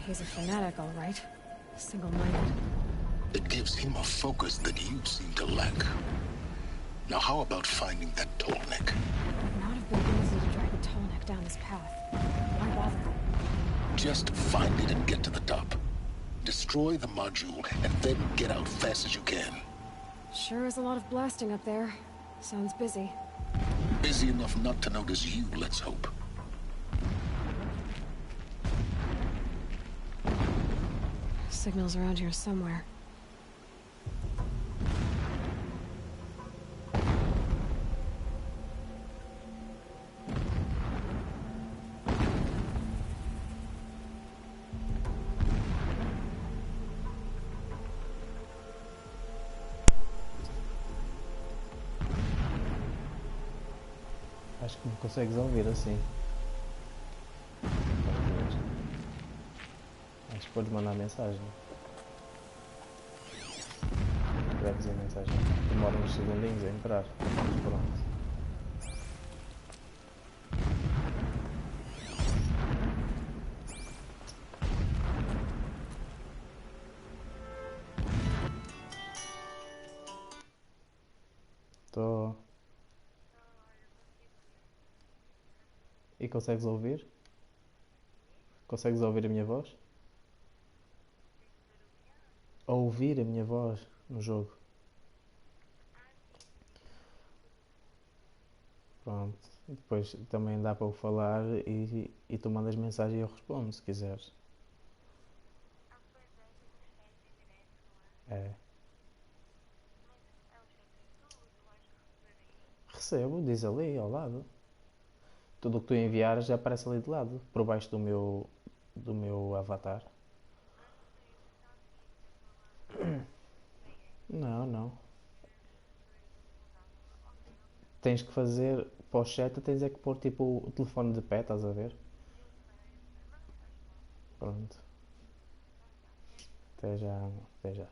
He's a fanatic, all right. Single-minded. It gives him a focus that you seem to lack. Now how about finding that Tolnik? It would not have been easy to drag a Tolnik down this path. Why bother? Just find it and get to the top. Destroy the module, and then get out fast as you can. Sure is a lot of blasting up there. Sounds busy. Busy enough not to notice you, let's hope. Signals around here somewhere. Acho que não consegues ouvir assim. Acho que podes mandar mensagem. Escreves a mensagem. Demora uns segundinhos a entrar. Mas pronto. Estou. E consegues ouvir? Consegues ouvir a minha voz? Ouvir a minha voz no jogo. Pronto. Depois também dá para eu falar e tu mandas mensagem e eu respondo se quiseres. É. Recebo, diz ali ao lado. Tudo o que tu enviares já aparece ali de lado, por baixo do meu avatar. Não, não. Tens que fazer, para o chat tens é que pôr tipo o telefone de pé, estás a ver? Pronto. Até já, até já.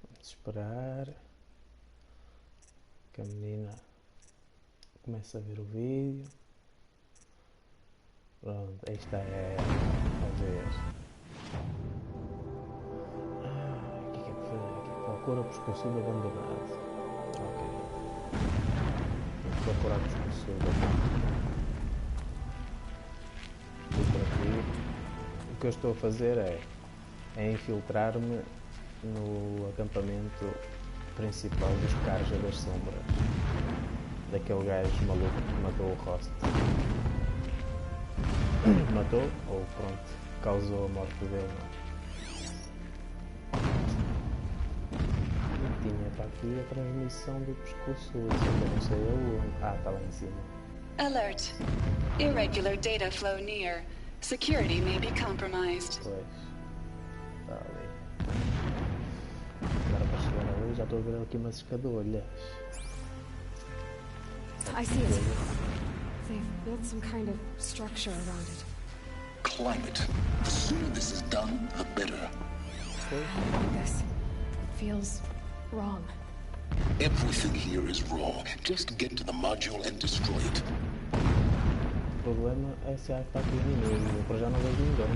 Vamos esperar que a menina comece a ver o vídeo. Pronto, aí está ela. Talvez. O que é que foi aqui? Procura pescoçudo abandonado. Ok. Vou procurar pescoçudo abandonado. Vou por aqui. O que eu estou a fazer é infiltrar-me no acampamento principal dos Carja das Sombras, daquele gajo maluco que matou o Host. Matou ou pronto, causou a morte dele, E tinha para aqui a transmissão do pescoço, só que eu não sei aonde. Ah, está lá em cima. Alert. Irregular data flow near. Security may be compromised. Pois. Está ali. Agora para chegar ali já estou a ver aqui umas escadolhas. I see it. They've built some kind of structure around it. Climate. The sooner this is done, the better. I don't like this. Feels wrong. Everything here is wrong. Just get to the module and destroy it. O problema é se há que está aqui inimigo. Eu por já não vejo ninguém.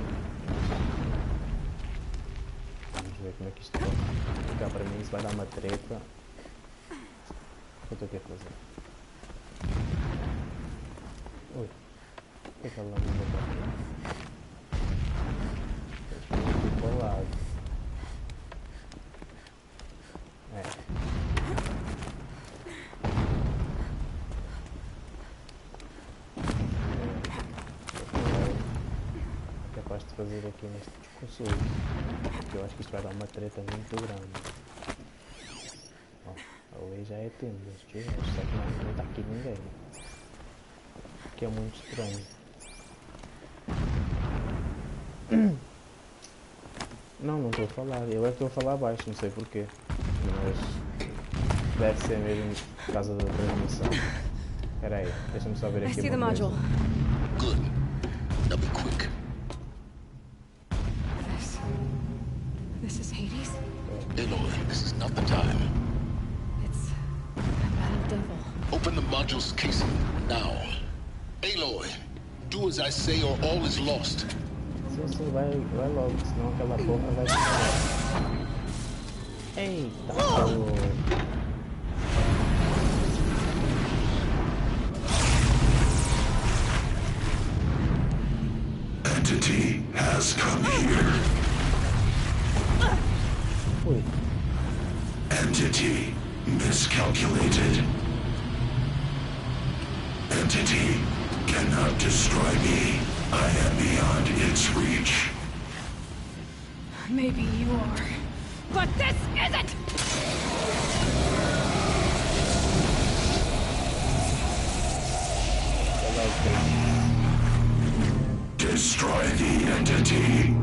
Vamos ver como é que isto vai ficar para mim. Isso vai dar uma treta. O que eu estou aqui a fazer? Ui. O que é que ela me botou aqui? Deixa eu ir para o lado. É. Capaz de fazer aqui neste pescoço, porque eu acho que isto vai dar uma treta muito grande. Ó, ali já é tenda, só que não está aqui ninguém, que é muito estranho. Não estou a falar. Eu é que estou a falar baixo, não sei porquê. Mas deve ser mesmo por causa da transmissão. Espera aí, deixa-me só ver I aqui see the uma coisa. module. Good. Now be quick. This is Hades? Aloy, this is not the time. It's a metal devil. Open the module's casing now. Aloy, do as I say or all is lost. Sim, vai logo, senão aquela porra vai ficar. Eita, pô. Entity has come here. Ui. Entity miscalculated. Entity cannot destroy me. I am beyond its reach. Maybe you are. But this isn't! Destroy the entity.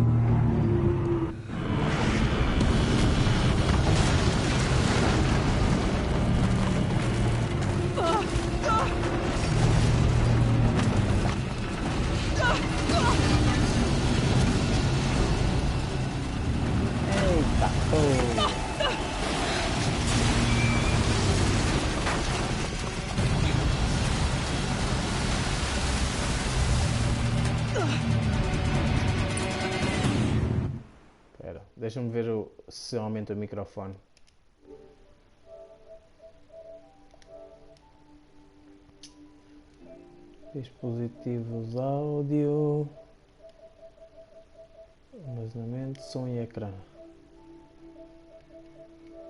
Eita, pô. Espera, deixa-me ver se aumenta o microfone. Dispositivos áudio, armazenamento, som e ecrã,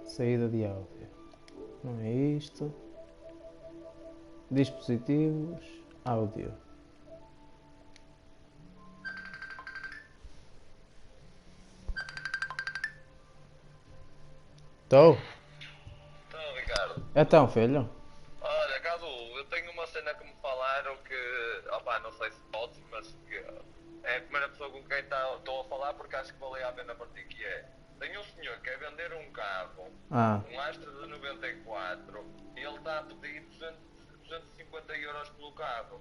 saída de áudio, não é isto, dispositivos áudio. Estou? Então, Ricardo, Então, filho. olha, caduhh, eu tenho uma cena que me falaram que, opá, não sei se podes, mas que é a primeira pessoa com quem estou a falar porque acho que valia a pena para ti, que é, tem um senhor que quer vender um carro, um Astra de 94, e ele está a pedir 250 euros pelo carro.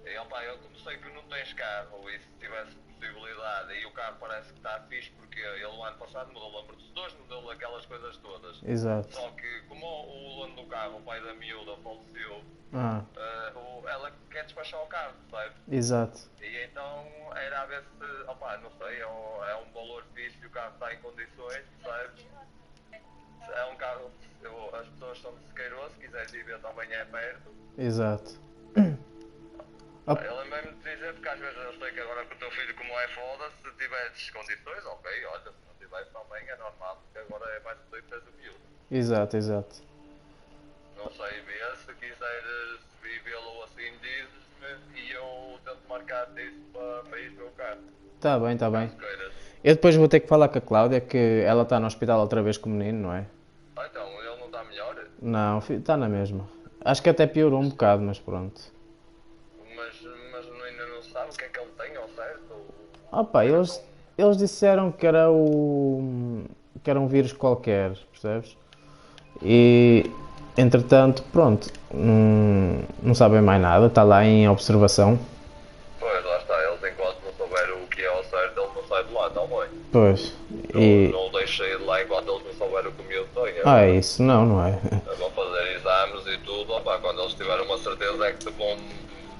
E, opá, eu comecei que não tens carro, e se tivesse possibilidade, e o carro parece que está fixe, porque ele o ano passado mudou amortecedores, mudou aquelas coisas todas. Exato. Só que como o dono do carro, o pai da miúda, faleceu, ela quer despachar o carro, sabe? Exato. E então era a ver se, opá, não sei, é um valor fixe e o carro está em condições, sabe? É um carro, as pessoas são de Sequeiroso, se quiseres ir ver também é perto. Exato. Eu lembrei-me de dizer, porque às vezes eu sei que agora com o teu filho como é foda, se tiveres condições, ok, olha, se não tiveres também é normal, porque agora é mais tu e fez o miúdo. Exato, exato. Não sei, ver, se quiseres vivê-lo assim dizes-me e eu tento marcar-te isso para ir ver o carro. Tá bem, tá bem. Se queiras. Eu depois vou ter que falar com a Cláudia, que ela está no hospital outra vez com o menino, não é? Então, ele não está melhor? Não, está na mesma. Acho que até piorou um bocado, mas pronto. Mas ainda não se sabe o que é que ele tem ao certo? Opa, eles disseram que era um vírus qualquer, percebes? E, entretanto, pronto, não sabem mais nada, está lá em observação. Pois, lá está, eles enquanto não souberam o que é ao certo, ele não sai de lá, não é? Pois. Não deixei de lá enquanto eles não souberam o que o miúdo tem. É isso, não é? Vão fazer exames e tudo, opa, quando eles tiverem uma certeza é que te vão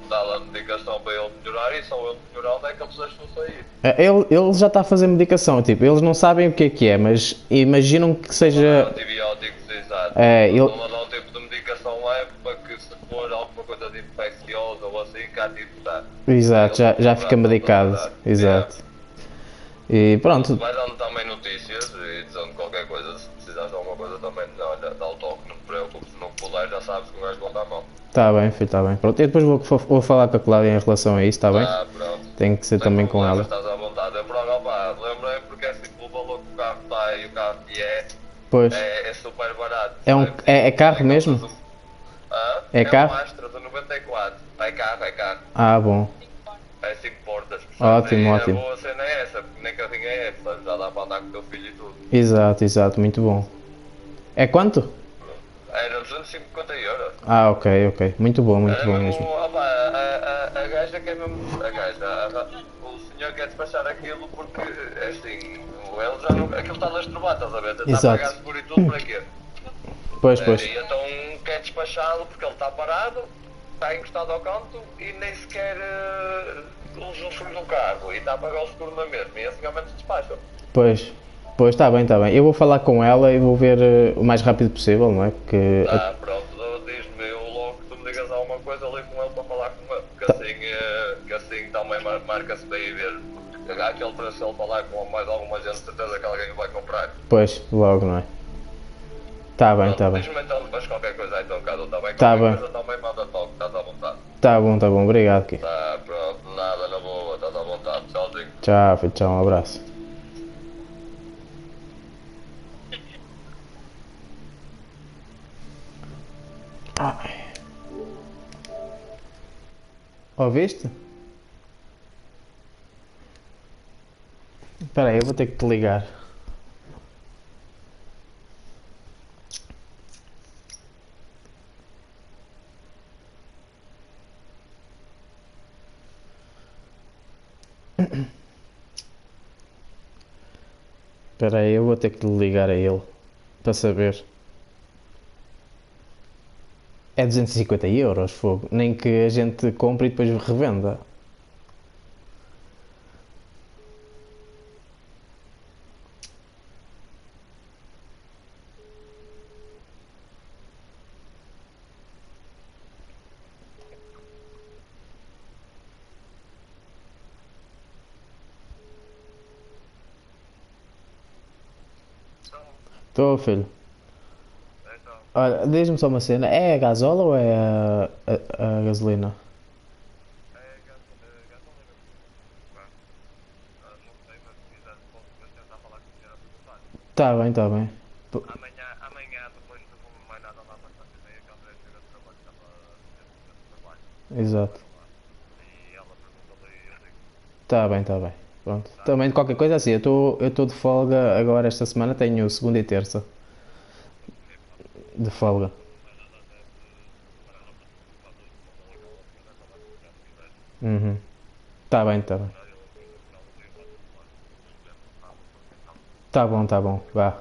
dar a medicação para ele melhorar e só ele melhorando é que eles deixam sair. Ele já está a fazer medicação, tipo, eles não sabem o que é, mas imaginam que seja... Antibióticos, exato. Não dá um tipo de medicação leve para que se for alguma coisa de infecciosa ou assim, cá tipo está. Exato, já fica medicado, exato. E pronto. Vai dando também notícias e dizendo qualquer coisa, se precisares de alguma coisa também, olha, dá o toque, não te preocupes, se não puder já sabes que um gajo volta à mão. Está bem, filho, está bem. Pronto, eu depois vou falar com a Cláudia em relação a isso, está bem? Pronto. Tem que ser também com ela. Estás à vontade. Eu, pronto, opa, lembrei porque é assim, pelo valor que o carro está e o carro que Pois. é super barato. É carro mesmo? É carro? É um Astra de 94. É carro. Ah, bom. É 5 portas. Ótimo. A boa cena é essa, porque nem carrinho é, portanto já dá para andar com o teu filho e tudo. Exato, muito bom. É quanto? Era 250 euros. Ah, ok. Muito bom Era mesmo, mesmo. opa, a gaja que é mesmo, a gaja, o senhor quer despachar aquilo porque, é assim, ele já não, aquilo está lastrobado, estás a ver? Está a Exato. pagar seguro e tudo, para quê? Pois. E então quer despachá-lo porque ele está parado, está encostado ao canto e nem sequer usufrui do carro e está a pagar o seguro na mesma e assim ao menos despacha. Pois, está bem. Eu vou falar com ela e vou ver o mais rápido possível, não é? Porque. Pronto, diz-me eu logo que tu me digas alguma coisa, ligo com ele para falar com ele, que assim também marca-se bem e ver. Há aquele preço, se ele falar com mais alguma gente, certeza que alguém o vai comprar. Pois, logo, não é? Tá bem. Diz-me então depois qualquer coisa, então, Cadu, está bem? Tá Qualquer bem. coisa também manda toque, estás à vontade. Tá bom, obrigado, Ki. Pronto, nada, na boa, estás à vontade, tchauzinho. Tchau, filho, tchau, um abraço. Ouviste? Espera aí, eu vou ter que te ligar. Espera aí, eu vou ter que lhe ligar a ele para saber. É 250 euros, fogo. Nem que a gente compre e depois revenda. Estou, filho. Olha, diz-me só uma cena. É a gasola ou é a gasolina? Tá bem. P- Amanhã depois não vou mais nada lá para estar a ideia que a André chega de trabalho, estava no trabalho. Exato. E ela perguntou-lhe e eu digo, Tá bem. Pronto. Também de qualquer coisa assim, eu estou de folga agora esta semana, tenho segunda e terça de folga. Uhum. Tá bem. Tá bom. Vá.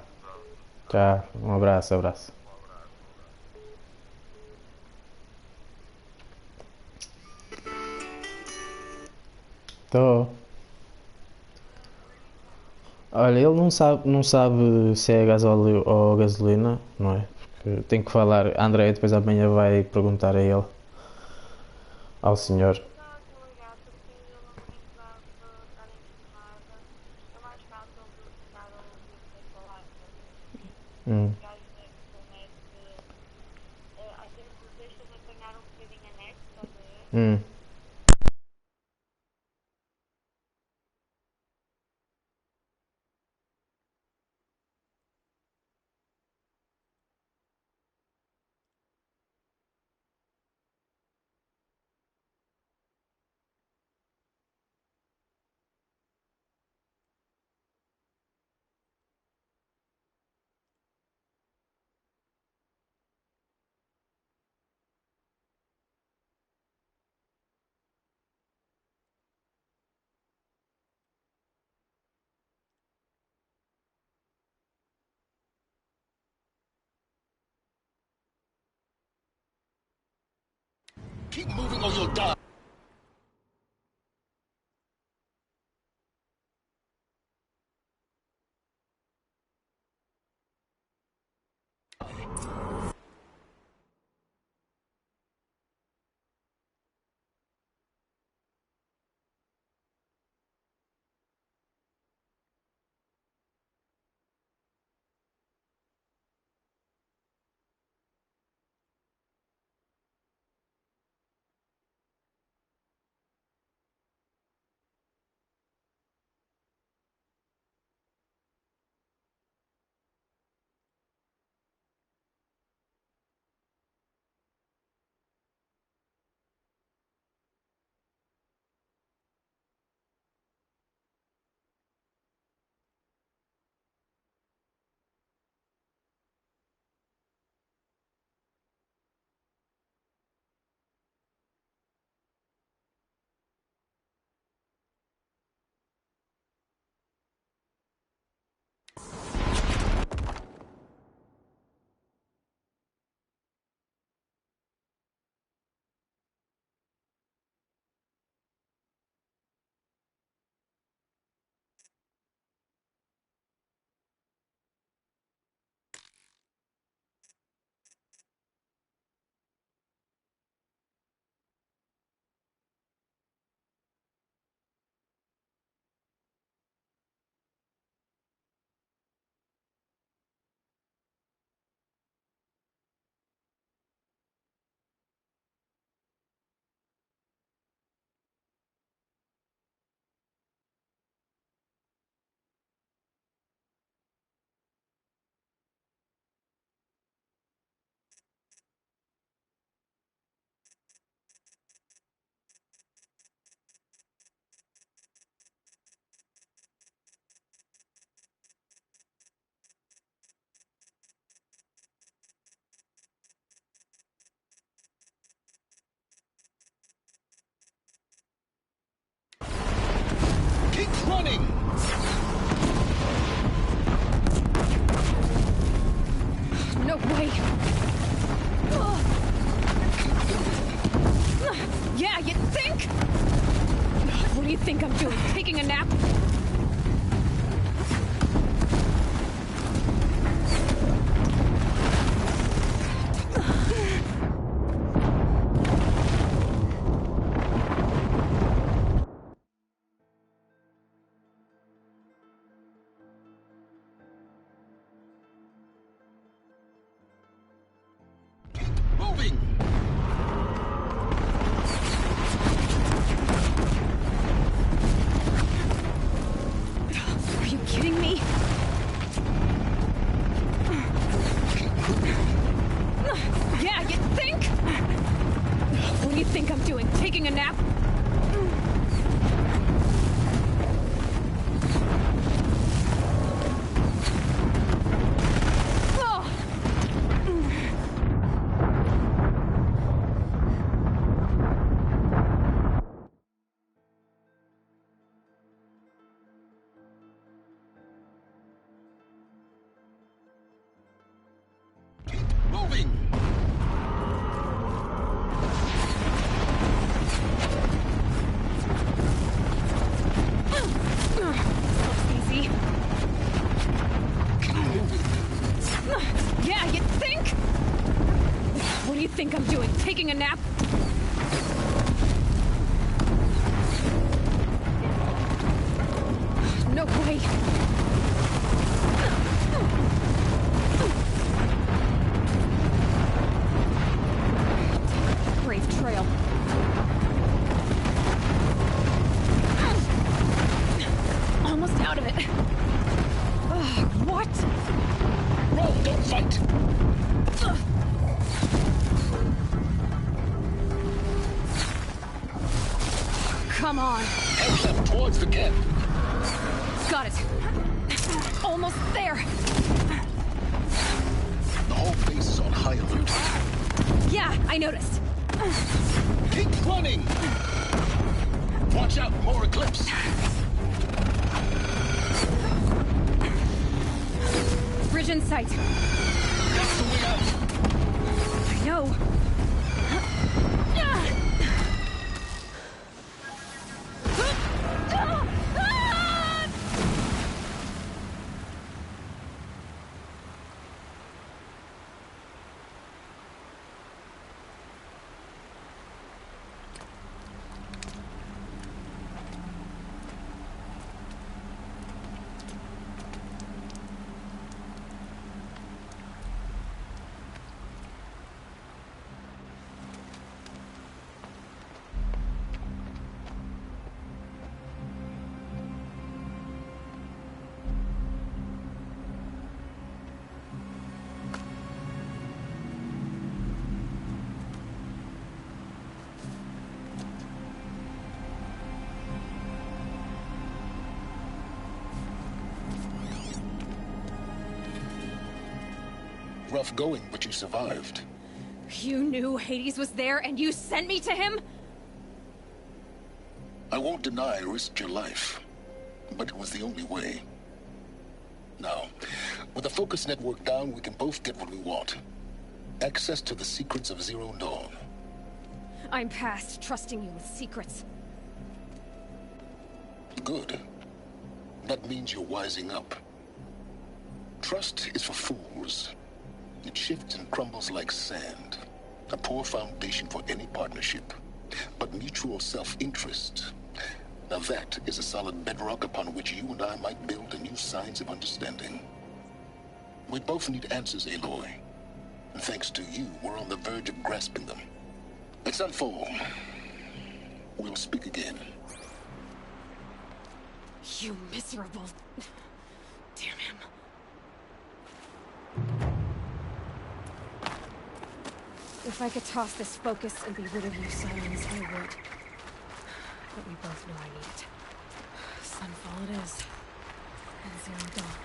Tchau. Um abraço. Tô. Olha, ele não sabe se é gasóleo ou gasolina, não é? Porque tem que falar. A Andrea depois amanhã vai perguntar a ele, ao senhor. Hum. Hum. Keep moving or you'll die. Keep running! No way! Yeah, you think? What do you think I'm doing? Taking a nap? Moving! Are you kidding me? Yeah, you think? What do you think I'm doing? Taking a nap? Moving! Easy. Yeah, you think? What do you think I'm doing? Taking a nap? No way. Brave trail. Almost out of it. What? Roll, don't fight! Come on. Head left towards the camp. Got it. Almost there. The whole base is on high alert. Yeah, I noticed. Keep running! Watch out, more Eclipse! Bridge in sight. That's the way out! I know. Rough going, but you survived. You knew Hades was there and you sent me to him? I won't deny I risked your life, but it was the only way. Now, with the focus network down, we can both get what we want. Access to the secrets of Zero Dawn. I'm past trusting you with secrets. Good. That means you're wising up. Trust is for fools. It shifts and crumbles like sand. A poor foundation for any partnership. But mutual self-interest, now that is a solid bedrock upon which you and I might build a new science of understanding. We both need answers, Aloy. And thanks to you, we're on the verge of grasping them. Let's unfold. We'll speak again. You miserable... Damn him. If I could toss this focus and be rid of you, Silence, I would. But we both know I need it. Sunfall it is. And Zero Dawn.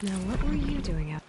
Now, what were you doing out?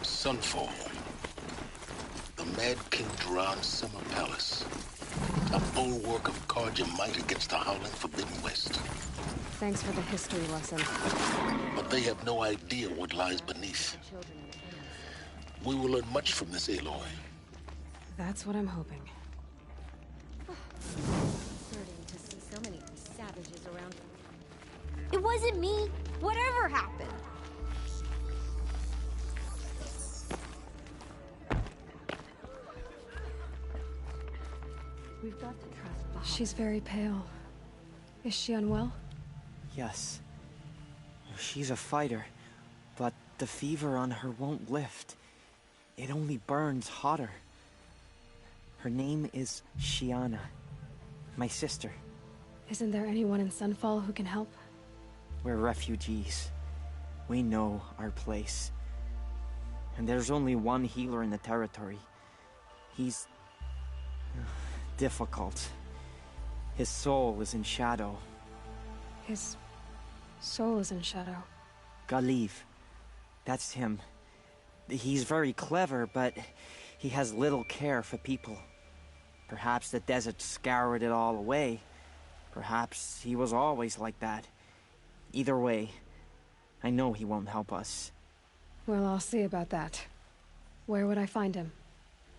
Sunfall. The Mad King Duran's summer palace. A bulwark of guard your might against the howling Forbidden West. Thanks for the history lesson. But they have no idea what lies beneath. We will learn much from this Aloy. That's what I'm hoping. Starting to see so many savages around. It wasn't me. Whatever happened? We've got to trust Bob. She's very pale. Is she unwell? Yes. She's a fighter, but the fever on her won't lift. It only burns hotter. Her name is Shiana, my sister. Isn't there anyone in Sunfall who can help? We're refugees. We know our place. And there's only one healer in the territory. He's difficult. His soul is in shadow. His soul is in shadow. Galiv. That's him. He's very clever, but he has little care for people. Perhaps the desert scoured it all away. Perhaps he was always like that. Either way, I know he won't help us. Well, I'll see about that. Where would I find him?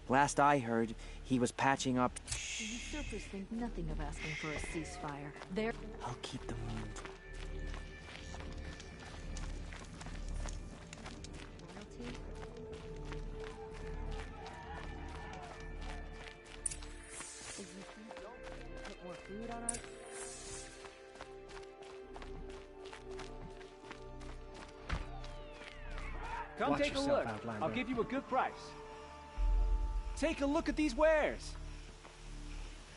Last I heard, he was patching up. The usurpers think nothing of asking for a ceasefire. I'll keep the move. Royalty? Is this put more food on our... Come Watch take a yourself, look. Outlander. I'll give you a good price. Take a look at these wares.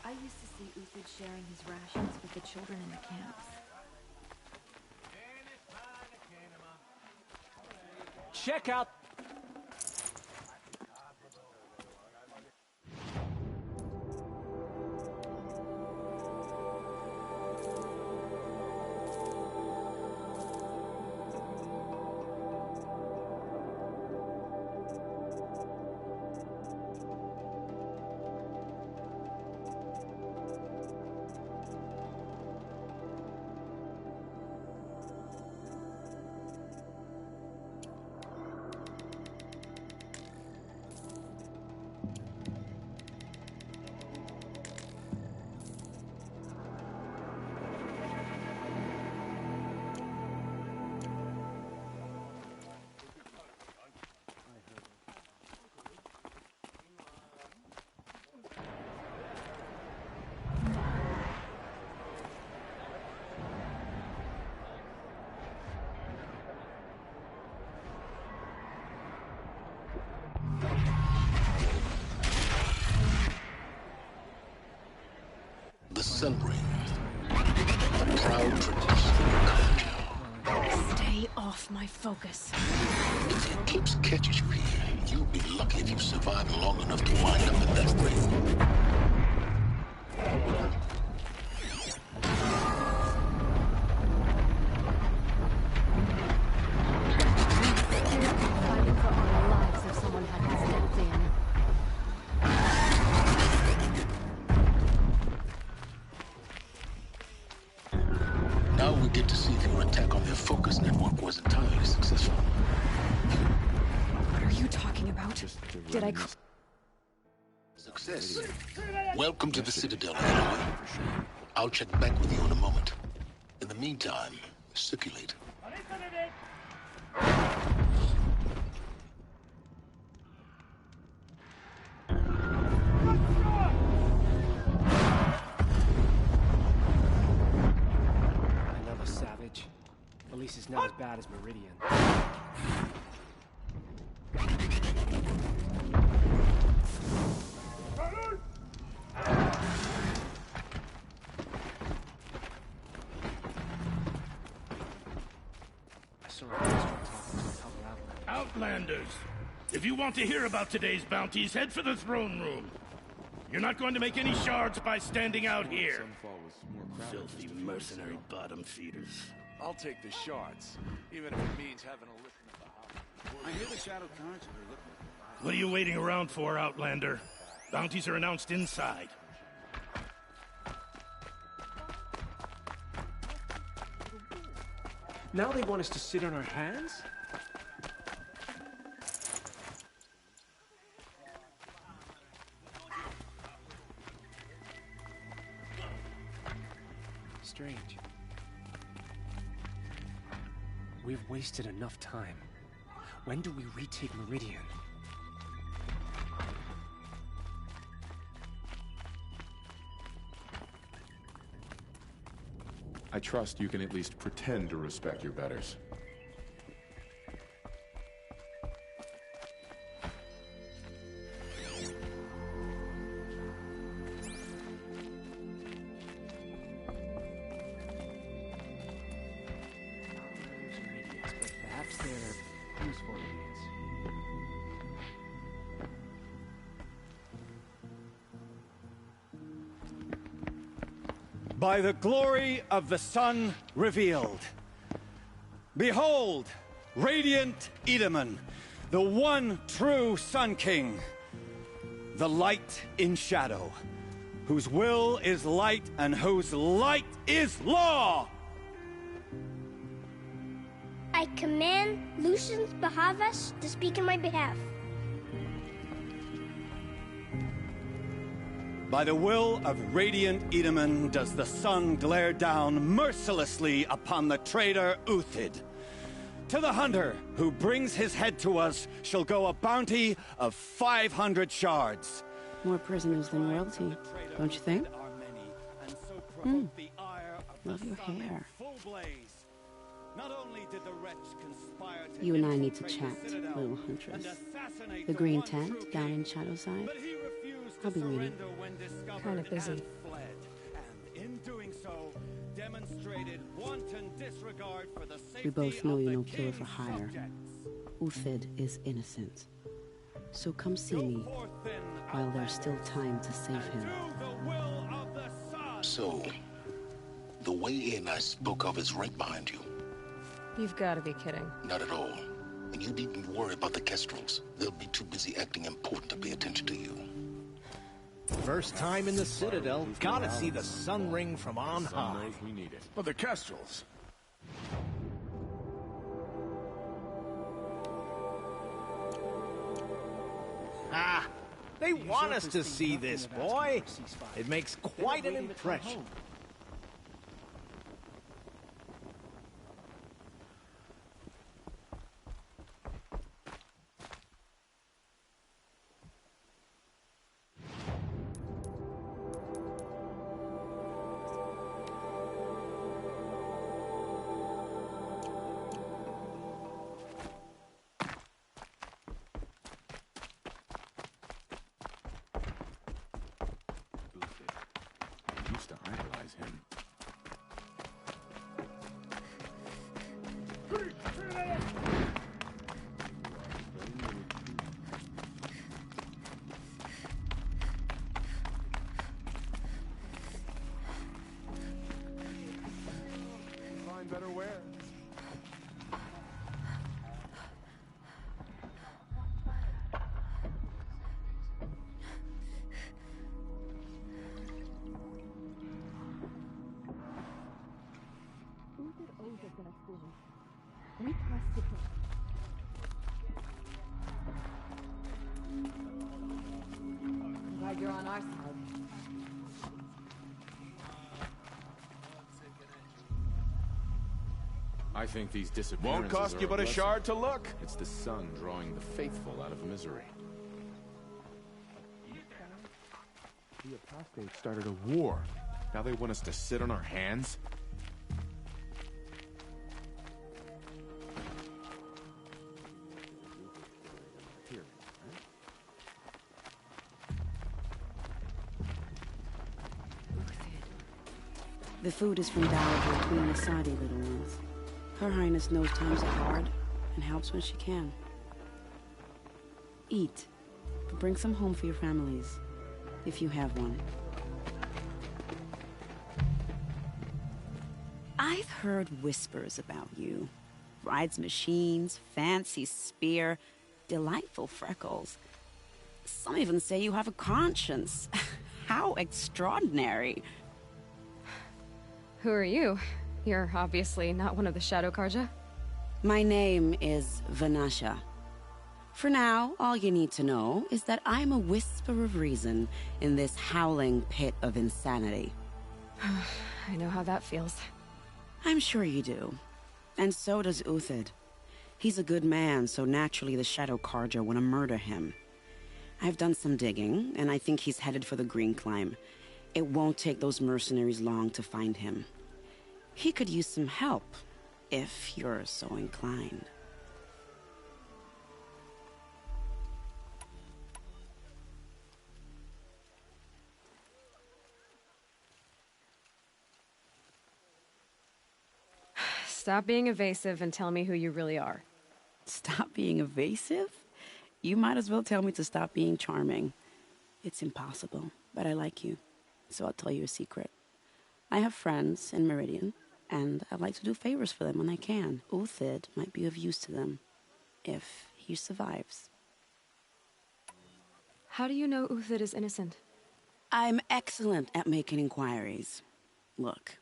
I used to see Uthid sharing his rations with the children in the camps. Check out... The Sun Ring. A proud tradition of culture. Stay off my focus. If the eclipse catches you here, you'll be lucky if you survive long enough to wind up in that ring. Fighting for our lives if someone hadn't stepped in. Now we get to see if your attack on their focus network was entirely successful. What are you talking about? Did I... Success. Welcome to the Citadel, Aloy. I'll check back with you in a moment. In the meantime, circulate. Another savage. At least it's not as bad as Meridian. I saw a priest talking to a couple outlanders. Outlanders! If you want to hear about today's bounties, head for the throne room. You're not going to make any shards by standing out here. Filthy mercenary bottom feeders. I'll take the shards, even if it means having a listen to the house. I hear the Shadow Cards are looking. What are you waiting around for, Outlander? Bounties are announced inside. Now they want us to sit on our hands? Strange. We've wasted enough time. When do we retake Meridian? I trust you can at least pretend to respect your betters. But perhaps they're useful idiots. By the glory of the sun revealed. Behold, radiant Edaman, the one true Sun King, the light in shadow, whose will is light and whose light is law! I command Lucius Bahavas to speak in my behalf. By the will of Radiant Edaman does the sun glare down mercilessly upon the traitor Uthid. To the hunter who brings his head to us shall go a bounty of 500 shards. More prisoners than royalty, don't you think? Love your hair. You and I need to chat, little huntress. The green tent down in Shadowside? I'll be waiting. Kind of busy. We both know you're no killer for hire. Uthid is innocent. So come see me while there's still time to save him. So, the way in I spoke of is right behind you. You've got to be kidding. Not at all. And you needn't worry about the Kestrels. They'll be too busy acting important to pay attention to you. First time in the Citadel, gotta see the sun ring from on high. We need it. But the Kestrels. Ah, they want us to see this, boy. It makes quite an impression. Used to idolize him. Find better wear. We trusted him. I'm glad you're on our side. I think these disappearances Won't cost are you but a blessing. shard to look. It's the sun drawing the faithful out of misery. The apostates started a war. Now they want us to sit on our hands? The food is from Dowager Queen Asadi, little ones. Her Highness knows times are hard and helps when she can. Eat, but bring some home for your families, if you have one. I've heard whispers about you. Rides machines, fancy spear, delightful freckles. Some even say you have a conscience. How extraordinary. Who are you? You're obviously not one of the Shadow Karja. My name is Vanasha. For now, all you need to know is that I'm a whisper of reason in this howling pit of insanity. I know how that feels. I'm sure you do. And so does Uthid. He's a good man, so naturally the Shadow Karja want to murder him. I've done some digging, and I think he's headed for the Green Climb. It won't take those mercenaries long to find him. He could use some help, if you're so inclined. Stop being evasive and tell me who you really are. Stop being evasive? You might as well tell me to stop being charming. It's impossible, but I like you, so I'll tell you a secret. I have friends in Meridian, and I like to do favors for them when I can. Uthid might be of use to them, if he survives. How do you know Uthid is innocent? I'm excellent at making inquiries. Look,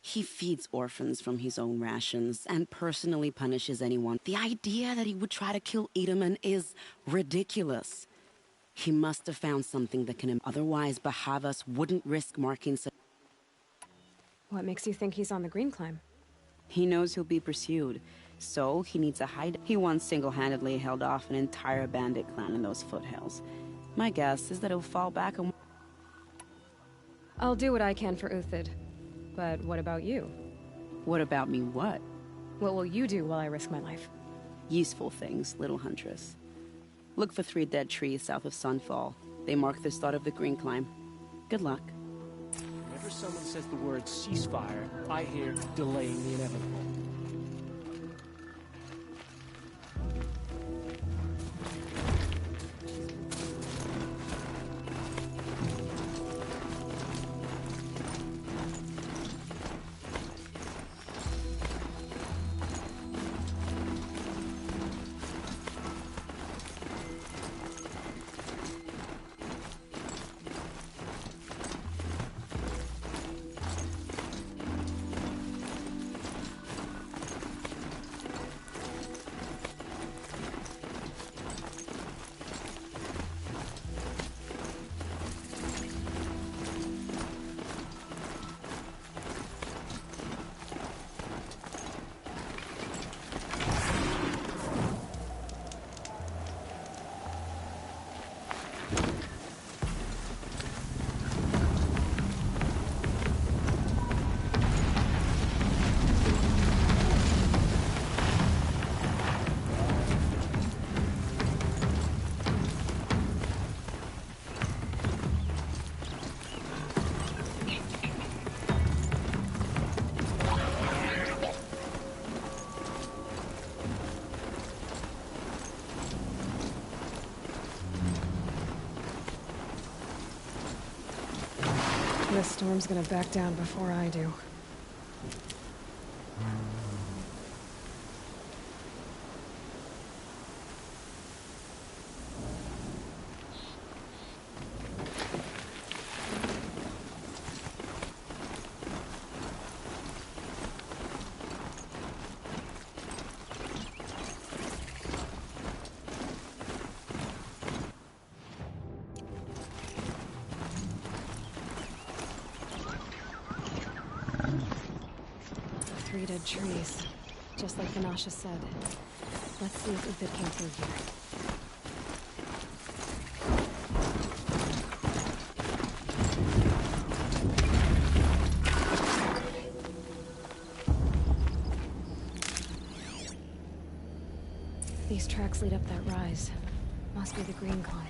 He feeds orphans from his own rations and personally punishes anyone. The idea that he would try to kill Edelman is ridiculous. He must have found something that can... Otherwise, Bahavas wouldn't risk marking... What makes you think he's on the green climb? He knows he'll be pursued, so he needs a hide. He once single-handedly held off an entire bandit clan in those foothills. My guess is that he'll fall back on... I'll do what I can for Uthid. But what about you? What about me what? What will you do while I risk my life? Useful things, little huntress. Look for 3 dead trees south of Sunfall. They mark the start of the green climb. Good luck. Whenever someone says the word ceasefire, I hear delaying the inevitable. This storm's gonna back down before I do. Three dead trees, just like Vanasha said. Let's see if Uthid came through here. These tracks lead up that rise. Must be the green climb.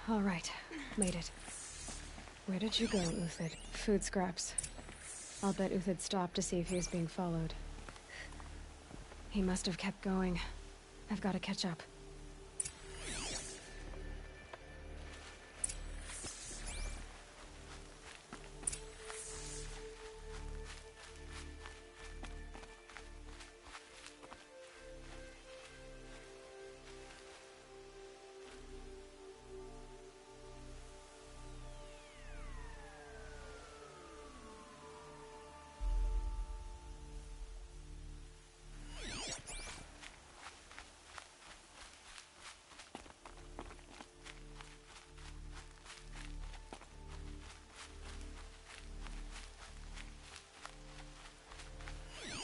All right, made it. Where did you go, Uthid? Food scraps. I'll bet Uthid stopped to see if he was being followed. He must have kept going. I've got to catch up.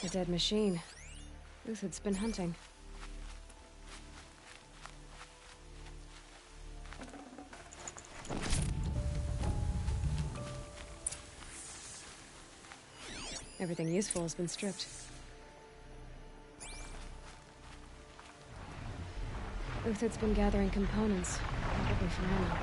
A dead machine. Uthid's been hunting. Everything useful has been stripped. Uthid's been gathering components, probably for ammo.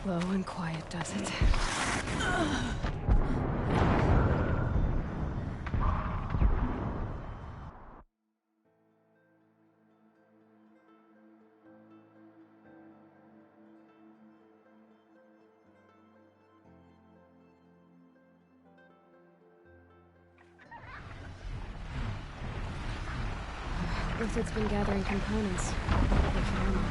Low and quiet does it. Uthid's been gathering components, probably for ammo.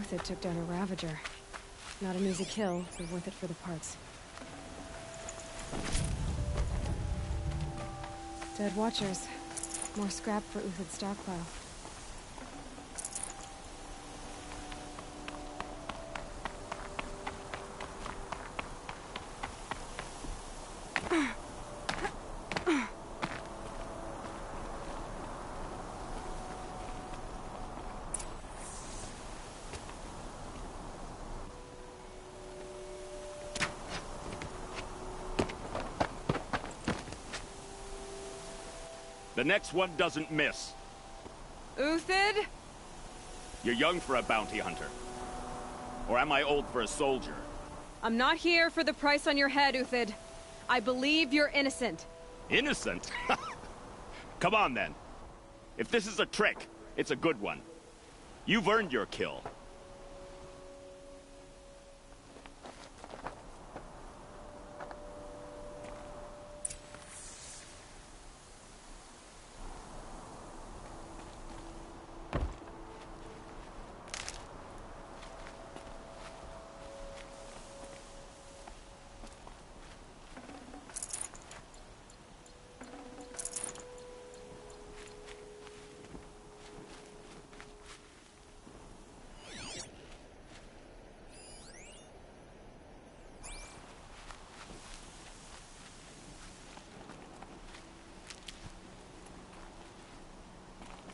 Uthid took down a Ravager. Not an easy kill, but worth it for the parts. Dead Watchers. More scrap for Uthid's stockpile. The next one doesn't miss. Uthid? You're young for a bounty hunter. Or am I old for a soldier? I'm not here for the price on your head, Uthid. I believe you're innocent. Innocent? Come on, then. If this is a trick, it's a good one. You've earned your kill.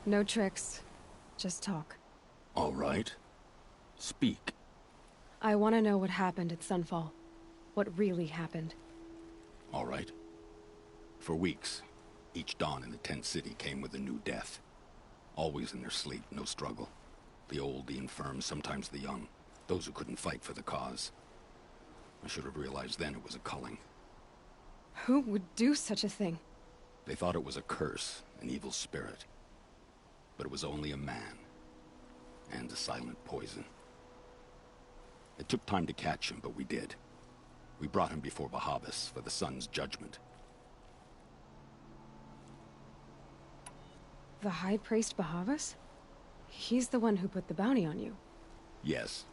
No tricks. Just talk. All right. Speak. I want to know what happened at Sunfall. What really happened. All right. For weeks, each dawn in the tent city came with a new death. Always in their sleep, no struggle. The old, the infirm, sometimes the young. Those who couldn't fight for the cause. I should have realized then it was a culling. Who would do such a thing? They thought it was a curse, an evil spirit. But it was only a man. And a silent poison. It took time to catch him, but we did. We brought him before Bahavas for the sun's judgment. The High Priest Bahavas? He's the one who put the bounty on you. Yes.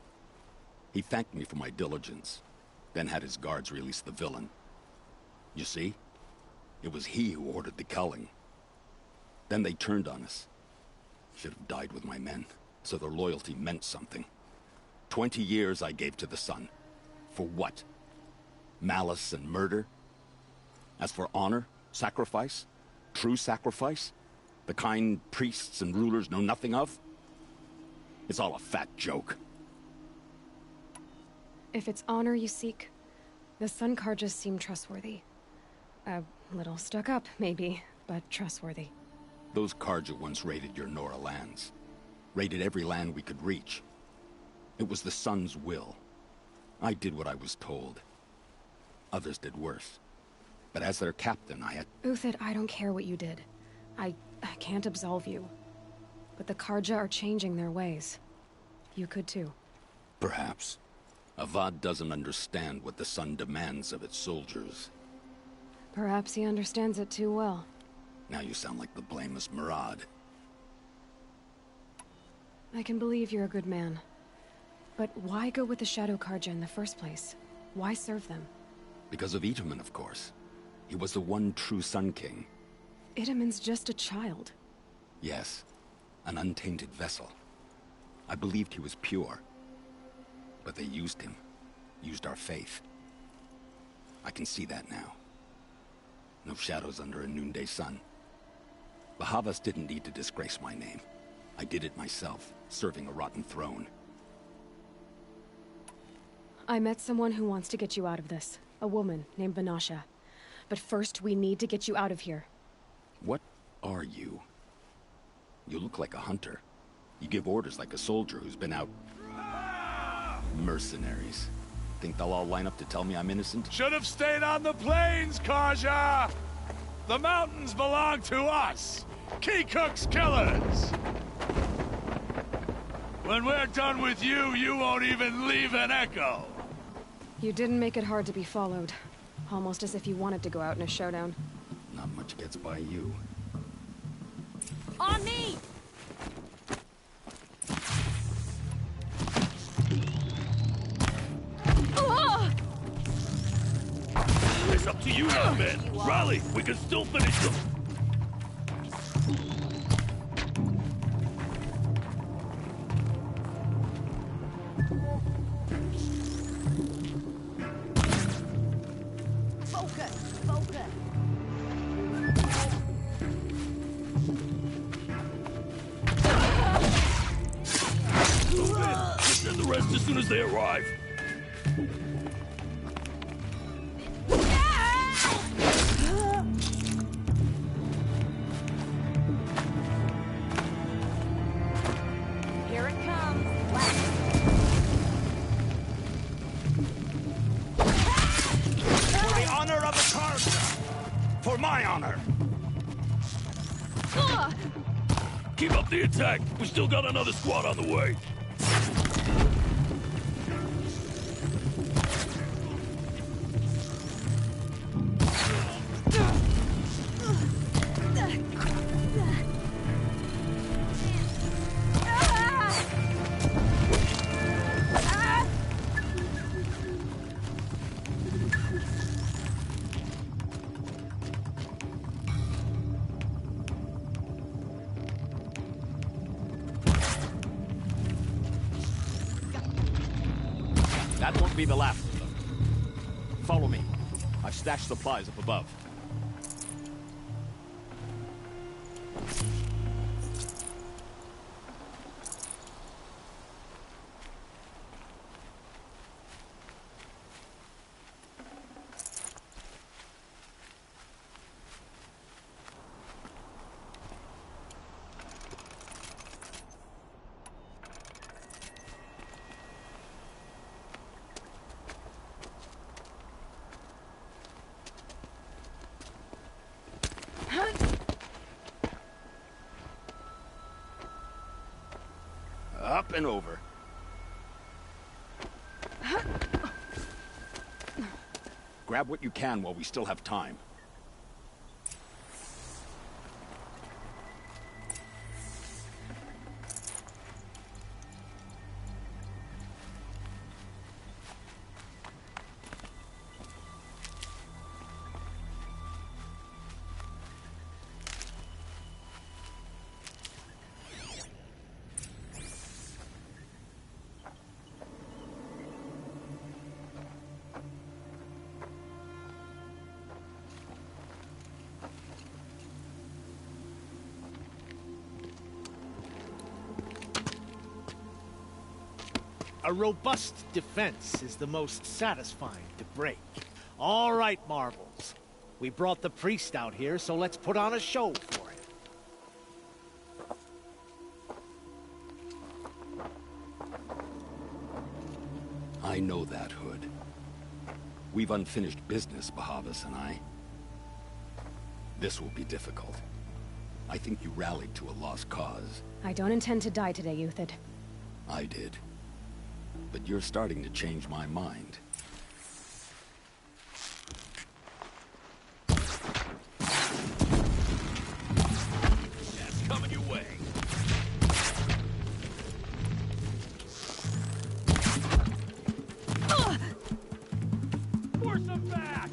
He thanked me for my diligence, then had his guards release the villain. You see? It was he who ordered the culling. Then they turned on us. Should have died with my men, so their loyalty meant something. 20 years I gave to the sun. For what? Malice and murder? As for honor, sacrifice, true sacrifice, the kind priests and rulers know nothing of? It's all a fat joke. If it's honor you seek, the Sun Karjas seem trustworthy. A little stuck up, maybe, but trustworthy. Those Karja once raided your Nora lands. Raided every land we could reach. It was the Sun's will. I did what I was told. Others did worse. But as their captain, I had... Uthid, I don't care what you did. I can't absolve you. But the Karja are changing their ways. You could too. Perhaps. Avad doesn't understand what the Sun demands of its soldiers. Perhaps he understands it too well. Now you sound like the blameless Murad. I can believe you're a good man. But why go with the Shadow Karja in the first place? Why serve them? Because of Itaman, of course. He was the one true Sun King. Itaman's just a child. Yes. An untainted vessel. I believed he was pure. But they used him. Used our faith. I can see that now. No shadows under a noonday sun. Bahavas didn't need to disgrace my name. I did it myself, serving a rotten throne. I met someone who wants to get you out of this. A woman named Vanasha. But first, we need to get you out of here. What are you? You look like a hunter. You give orders like a soldier who's been out... Mercenaries. Think they'll all line up to tell me I'm innocent? Should have stayed on the plains, Karja! The mountains belong to us! Kikuk's killers! When we're done with you, you won't even leave an echo! You didn't make it hard to be followed. Almost as if you wanted to go out in a showdown. Not much gets by you. On me! It's up to you now, man. Rally, we can still finish them. As soon as they arrive. Here it comes. For the honor of the card. For my honor. Keep up the attack. We still got another squad on the way. That won't be the last of them. Follow me. I've stashed supplies up above. Up and over. Grab what you can while we still have time. A robust defense is the most satisfying to break. All right, Marvels. We brought the priest out here, so let's put on a show for him. I know that, Hood. We've unfinished business, Bahavas and I. This will be difficult. I think you rallied to a lost cause. I don't intend to die today, Uthid. I did. But you're starting to change my mind. That's coming your way. Force them back!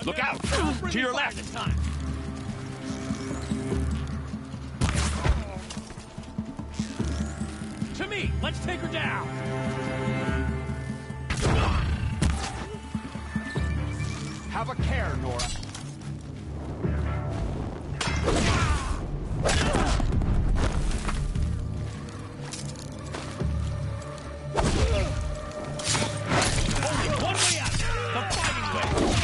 Look out! To your left! To me! Let's take her down! Have a care, Nora. Only one way out! The fighting way!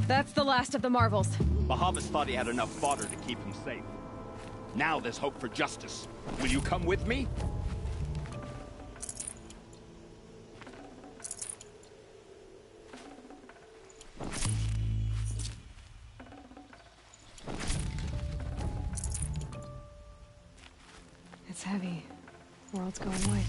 That's the last of the Marvels. Bahavas thought he had enough fodder to keep him safe. Now there's hope for justice. Will you come with me? It's heavy. World's going white.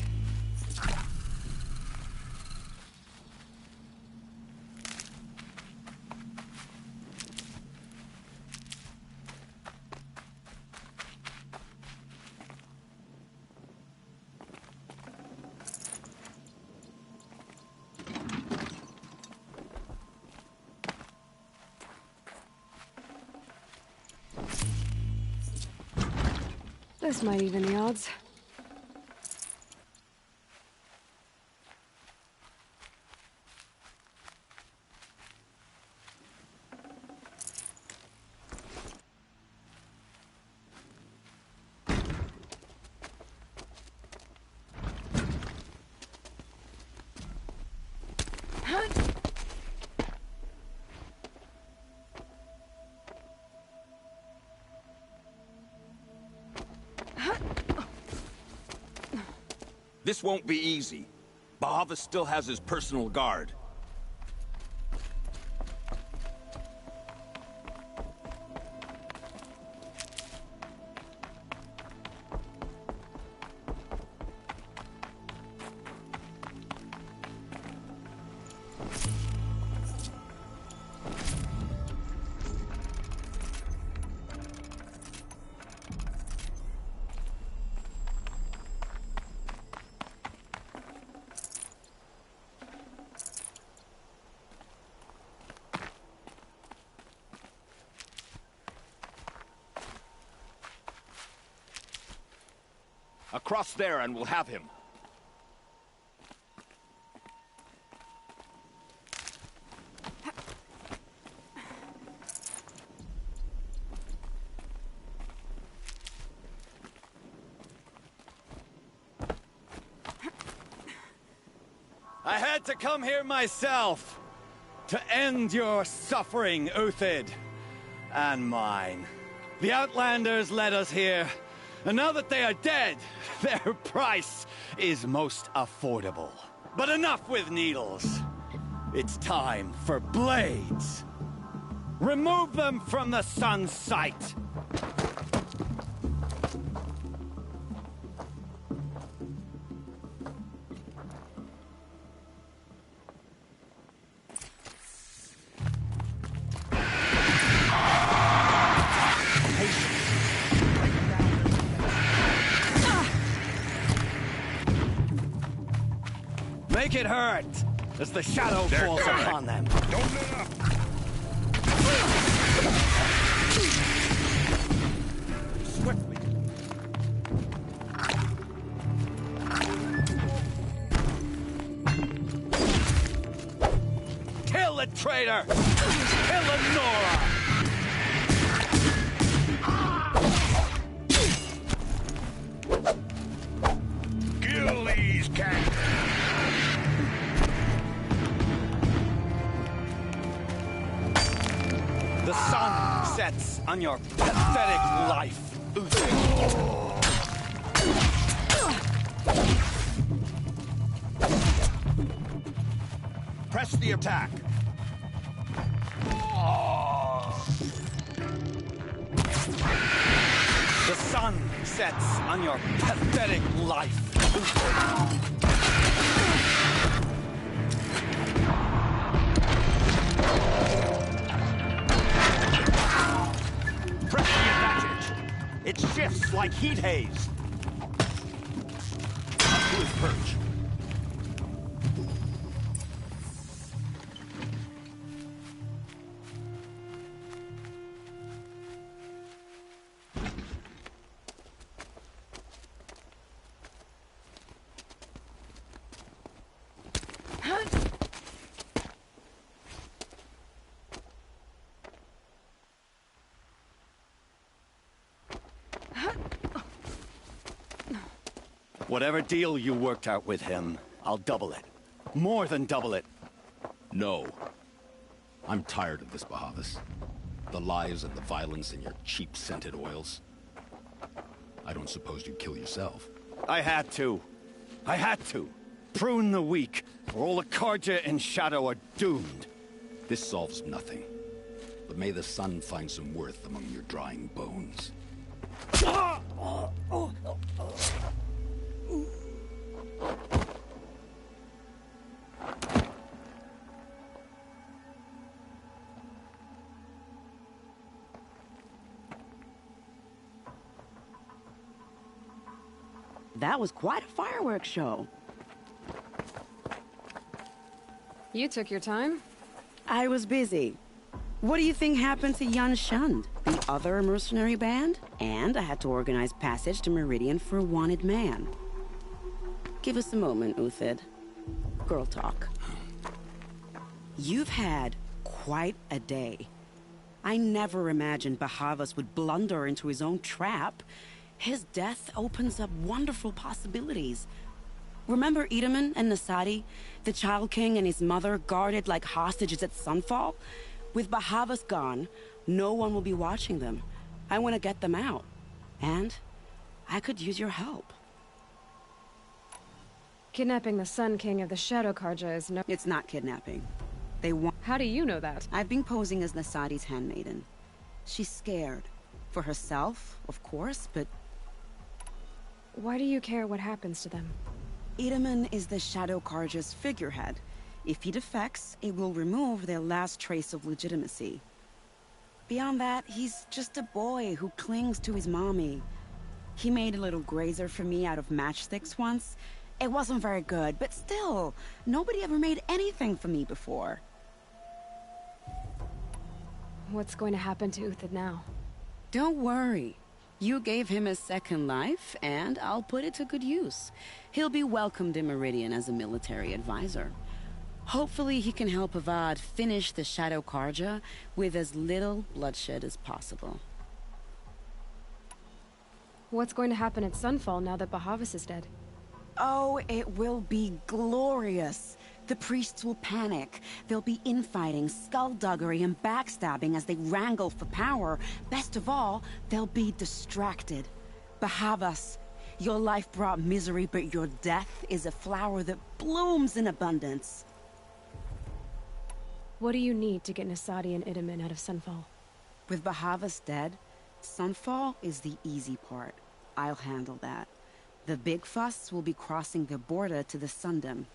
This might even the odds. This won't be easy. Bahavas still has his personal guard. Across there and we'll have him. I had to come here myself to end your suffering, Uthid, and mine. The Outlanders led us here. And now that they are dead, their price is most affordable. But enough with needles. It's time for blades. Remove them from the sun's sight. Make it hurt as the shadow falls upon them. Don't let up. Swiftly. Kill the traitor! Kill Lenora! Kill these cats. The sun sets on your pathetic life, Press the attack. The sun sets on your pathetic life. Press the advantage. It shifts like heat haze. Up to his perch. Whatever deal you worked out with him, I'll double it. More than double it. No. I'm tired of this, Bahavas. The lies and the violence and your cheap scented oils. I don't suppose you'd kill yourself. I had to. I had to. Prune the weak, or all the Karja in Shadow are doomed. This solves nothing. But may the sun find some worth among your drying bones. That was quite a fireworks show. You took your time. I was busy. What do you think happened to Yun Shund, the other mercenary band? And I had to organize passage to Meridian for a wanted man. Give us a moment, Uthid. Girl talk. You've had quite a day. I never imagined Bahavas would blunder into his own trap. His death opens up wonderful possibilities. Remember Edaman and Nasadi, the Child King and his mother guarded like hostages at Sunfall? With Bahavas gone, no one will be watching them. I want to get them out. And I could use your help. Kidnapping the Sun King of the Shadow Karja is no— It's not kidnapping. They want— How do you know that? I've been posing as Nasadi's handmaiden. She's scared. For herself, of course, but— Why do you care what happens to them? Edaman is the Shadow Karja's figurehead. If he defects, it will remove their last trace of legitimacy. Beyond that, he's just a boy who clings to his mommy. He made a little grazer for me out of matchsticks once. It wasn't very good, but still, nobody ever made anything for me before. What's going to happen to Uthid now? Don't worry. You gave him a second life, and I'll put it to good use. He'll be welcomed in Meridian as a military advisor. Hopefully he can help Avad finish the Shadow Karja with as little bloodshed as possible. What's going to happen at Sunfall now that Bahavas is dead? Oh, it will be glorious. The priests will panic. There'll be infighting, skullduggery, and backstabbing as they wrangle for power. Best of all, they'll be distracted. Bahavas, your life brought misery, but your death is a flower that blooms in abundance. What do you need to get Nasadi and Edaman out of Sunfall? With Bahavas dead, Sunfall is the easy part. I'll handle that. The big fuss will be crossing the border to the Sundom.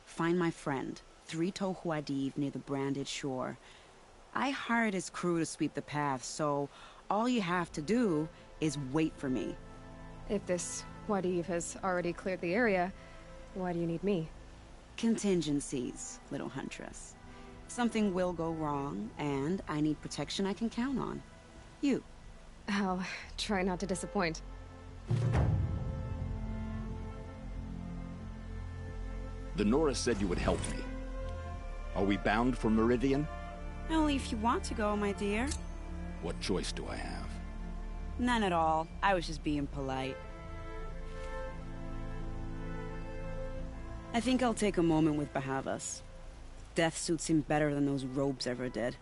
Find my friend, 3 Tohuadiv near the branded shore. I hired his crew to sweep the path, so all you have to do is wait for me. If this Wadiv has already cleared the area, why do you need me? Contingencies, little huntress. Something will go wrong, and I need protection I can count on. You. I'll try not to disappoint. The Nora said you would help me. Are we bound for Meridian? Only if you want to go, my dear. What choice do I have? None at all. I was just being polite. I think I'll take a moment with Bahavas. Death suits him better than those robes ever did.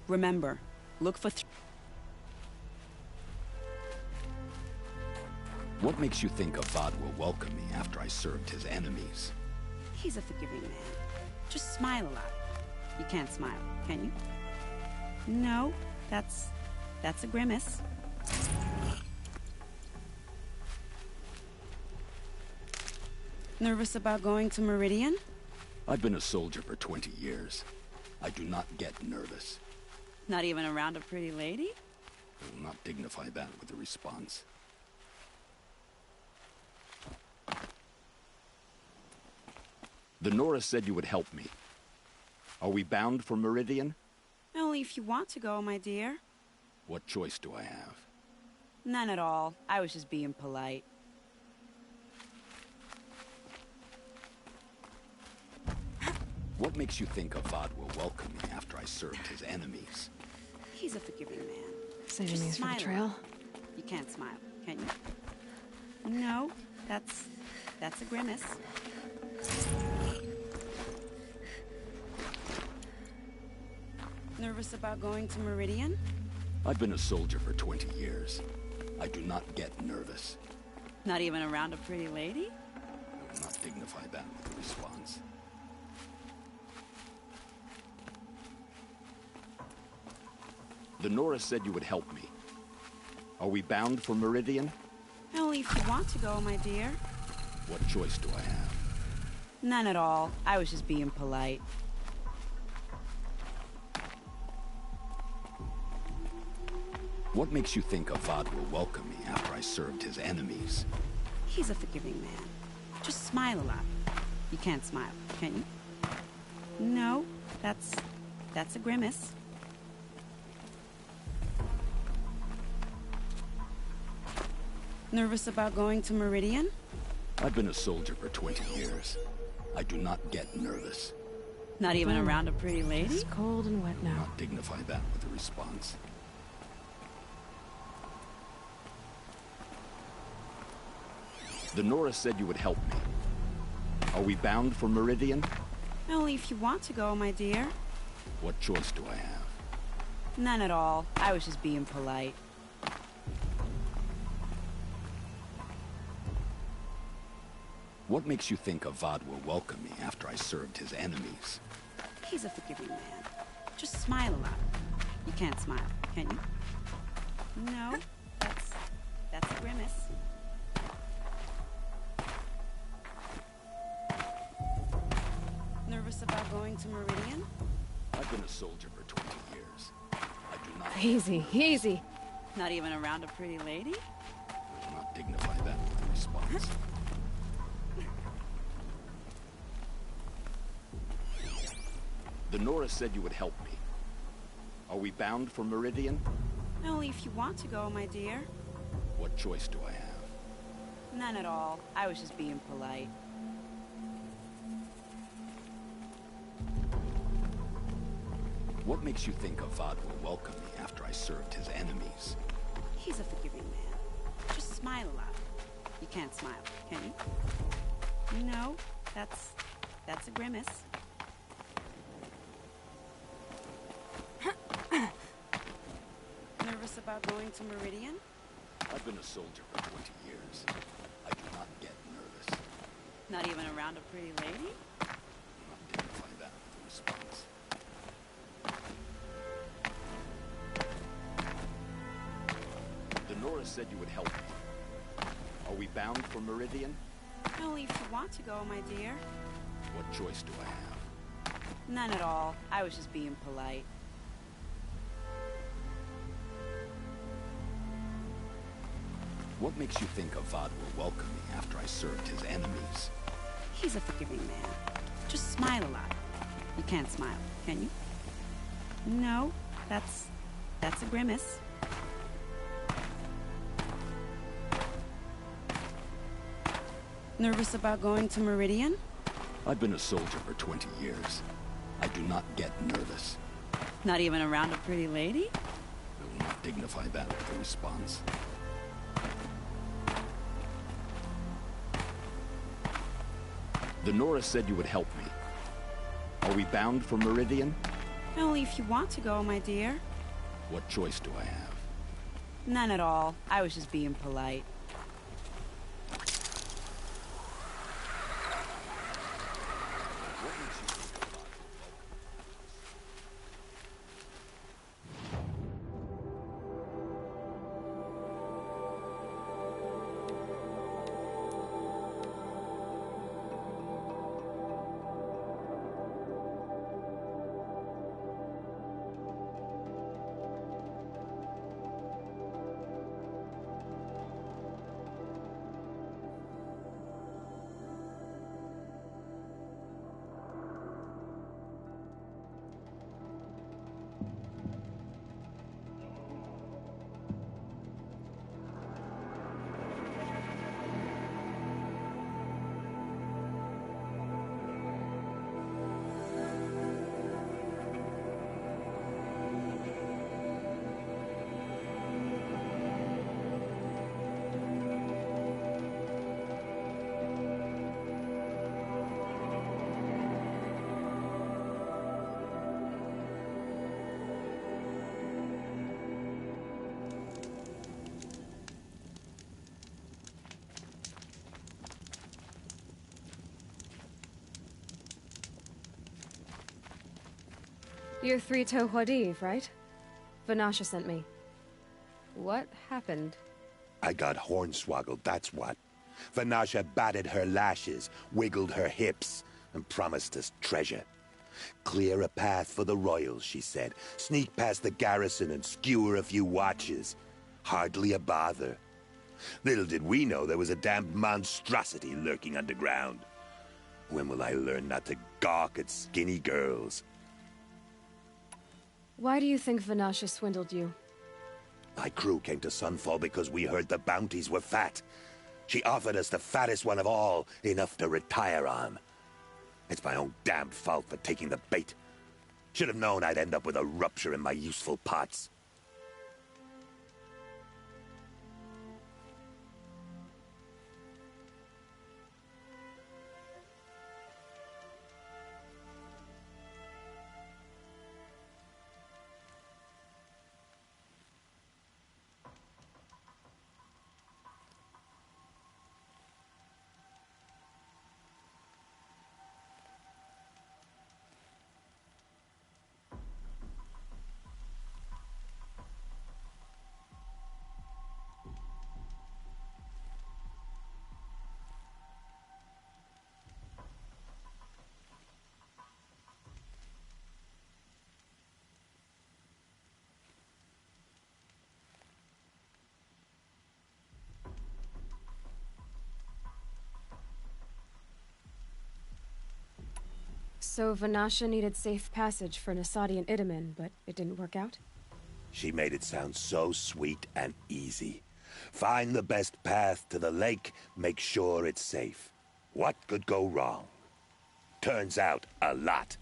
Remember, look for What makes you think Avad will welcome me after I served his enemies? He's a forgiving man. Just smile a lot. You can't smile, can you? No, that's a grimace. Nervous about going to Meridian? I've been a soldier for 20 years. I do not get nervous. Not even around a pretty lady? I will not dignify that with a response. The Nora said you would help me. Are we bound for Meridian? Only if you want to go, my dear. What choice do I have? None at all. I was just being polite. What makes you think Avad will welcome me after I served his enemies? He's a forgiving man. Saving these for the trail? You can't smile, can you? No, that's a grimace. Nervous about going to Meridian? I've been a soldier for 20 years. I do not get nervous. Not even around a pretty lady? I will not dignify that with a response. The Norris said you would help me. Are we bound for Meridian? Only if you want to go, my dear. What choice do I have? None at all. I was just being polite. What makes you think Avad will welcome me after I served his enemies? He's a forgiving man. Just smile a lot. You can't smile, can you? No, that's a grimace. Nervous about going to Meridian? I've been a soldier for 20 years. I do not get nervous. Not even around a pretty lady? It's cold and wet now. Not dignify that with a response. The Norris said you would help me. Are we bound for Meridian? Only if you want to go, my dear. What choice do I have? None at all. I was just being polite. What makes you think Avad will welcome me after I served his enemies? He's a forgiving man. Just smile a lot. You can't smile, can you? No, that's a grimace. Nervous about going to Meridian? I've been a soldier for 20 years. I do not... Easy, easy. Not even around a pretty lady? I will not dignify that with a response. The Norris said you would help me. Are we bound for Meridian? Only if you want to go, my dear. What choice do I have? None at all. I was just being polite. What makes you think Avad will welcome me after I served his enemies? He's a forgiving man. Just smile a lot. You can't smile, can you? No, that's a grimace. Nervous about going to Meridian? I've been a soldier for 20 years. I do not get nervous. Not even around a pretty lady? I will not dignify that with a response. The Norris said you would help me. Are we bound for Meridian? Only if you want to go, my dear. What choice do I have? None at all. I was just being polite. What makes you think Avad will welcome me after I served his enemies? He's a forgiving man. Just smile a lot. You can't smile, can you? No, that's a grimace. Nervous about going to Meridian? I've been a soldier for 20 years. I do not get nervous. Not even around a pretty lady? I will not dignify that with a response. The Norris said you would help me. Are we bound for Meridian? Only if you want to go, my dear. What choice do I have? None at all. I was just being polite. You're Three-Toe Huadiv, right? Vanasha sent me. What happened? I got hornswoggled, that's what. Vanasha batted her lashes, wiggled her hips, and promised us treasure. Clear a path for the royals, she said. Sneak past the garrison and skewer a few watches. Hardly a bother. Little did we know there was a damned monstrosity lurking underground. When will I learn not to gawk at skinny girls? Why do you think Vanasha swindled you? My crew came to Sunfall because we heard the bounties were fat. She offered us the fattest one of all, enough to retire on. It's my own damned fault for taking the bait. Should have known I'd end up with a rupture in my useful parts. So Vanasha needed safe passage for Nasadi and Itamen, but it didn't work out? She made it sound so sweet and easy. Find the best path to the lake, make sure it's safe. What could go wrong? Turns out, a lot.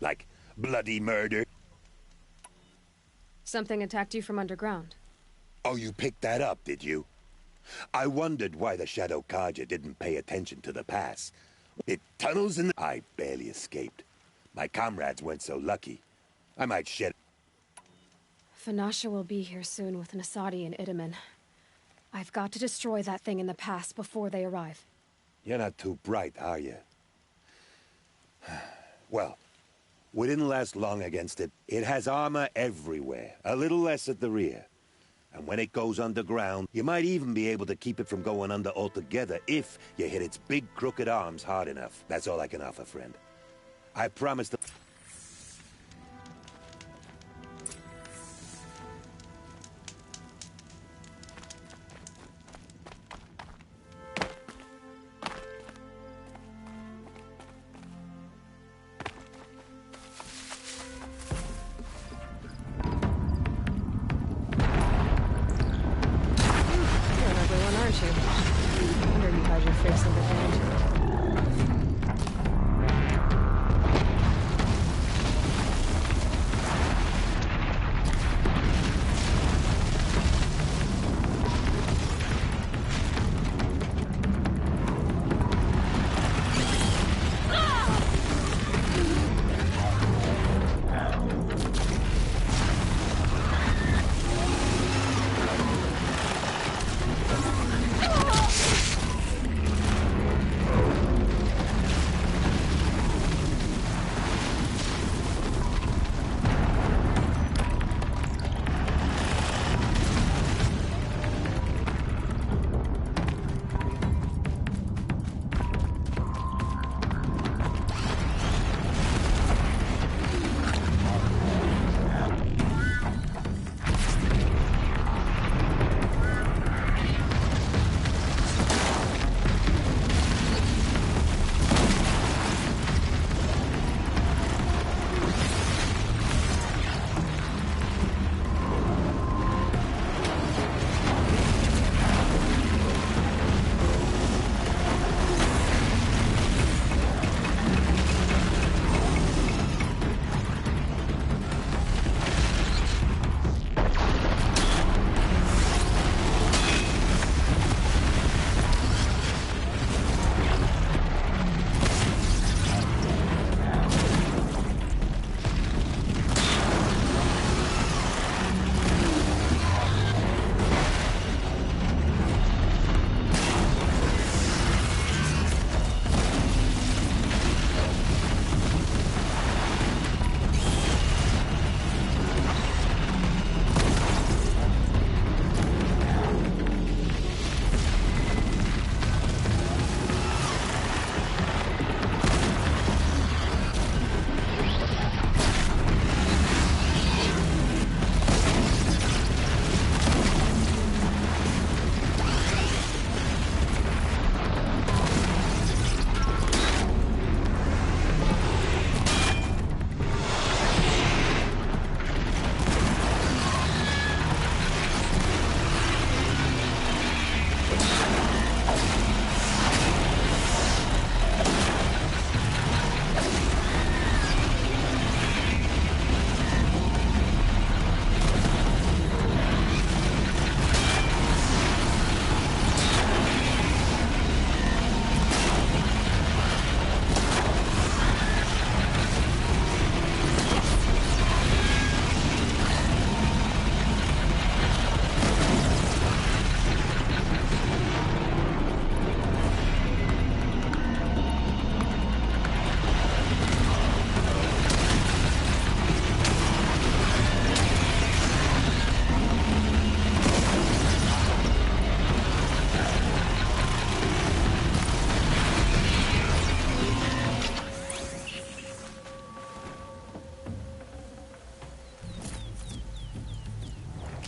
Like bloody murder. Something attacked you from underground. Oh, you picked that up, did you? I wondered why the Shadow Carja didn't pay attention to the pass. It tunnels in the... I barely escaped. My comrades weren't so lucky. I might shed... Vanasha will be here soon with Nasadi and Itamen. I've got to destroy that thing in the pass before they arrive. You're not too bright, are you? Well, we didn't last long against it. It has armor everywhere, a little less at the rear. And when it goes underground, you might even be able to keep it from going under altogether if you hit its big crooked arms hard enough. That's all I can offer, friend. I promise to...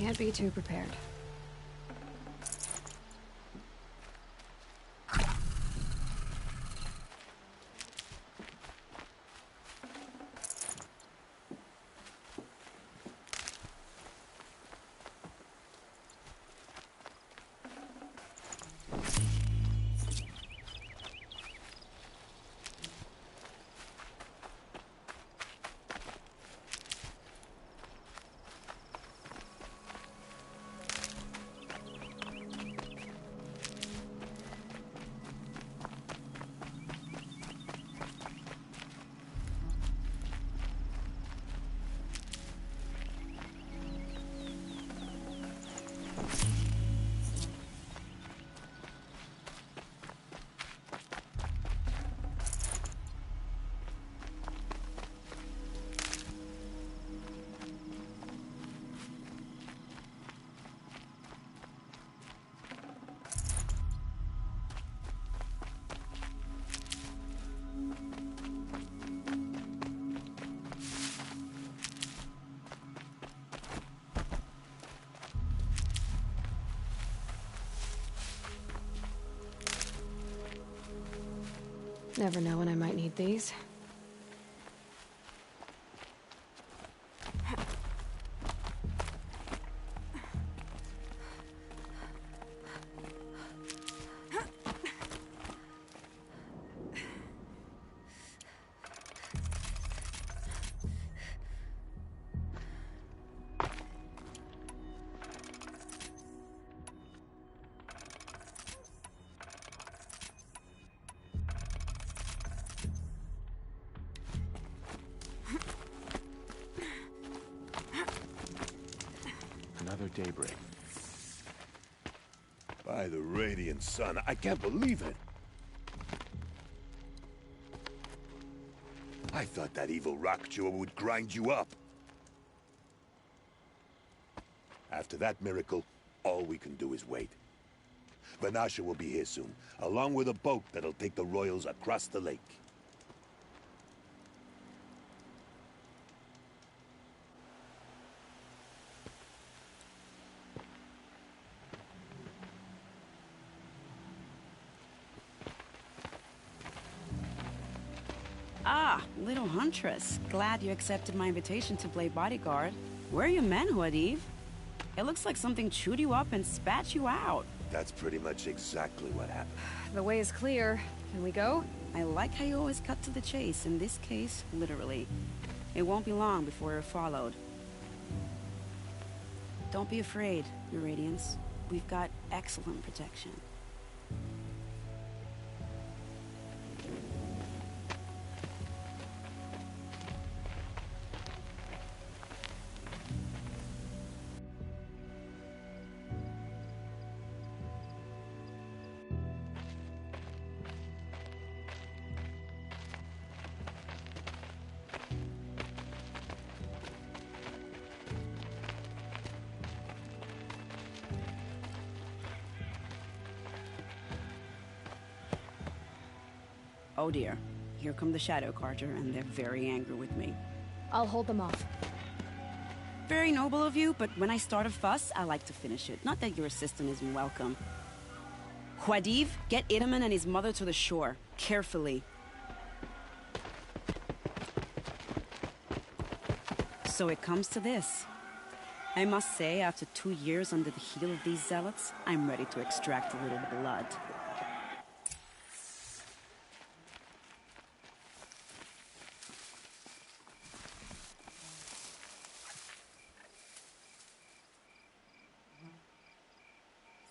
Can't be too prepared. Never know when I might need these. Another daybreak. By the radiant sun, I can't believe it. I thought that evil rock chewer would grind you up. After that miracle, all we can do is wait. Vanasha will be here soon, along with a boat that'll take the royals across the lake. Ah, little huntress. Glad you accepted my invitation to play bodyguard. Where are your men, Khadiv? It looks like something chewed you up and spat you out. That's pretty much exactly what happened. The way is clear. Can we go? I like how you always cut to the chase. In this case, literally. It won't be long before you're followed. Don't be afraid, Your Radiance. We've got excellent protection. Oh dear. Here come the Shadow Carter, and they're very angry with me. I'll hold them off. Very noble of you, but when I start a fuss, I like to finish it. Not that your assistant isn't welcome. Khadiv, get Itaman and his mother to the shore. Carefully. So it comes to this. I must say, after 2 years under the heel of these zealots, I'm ready to extract a little blood.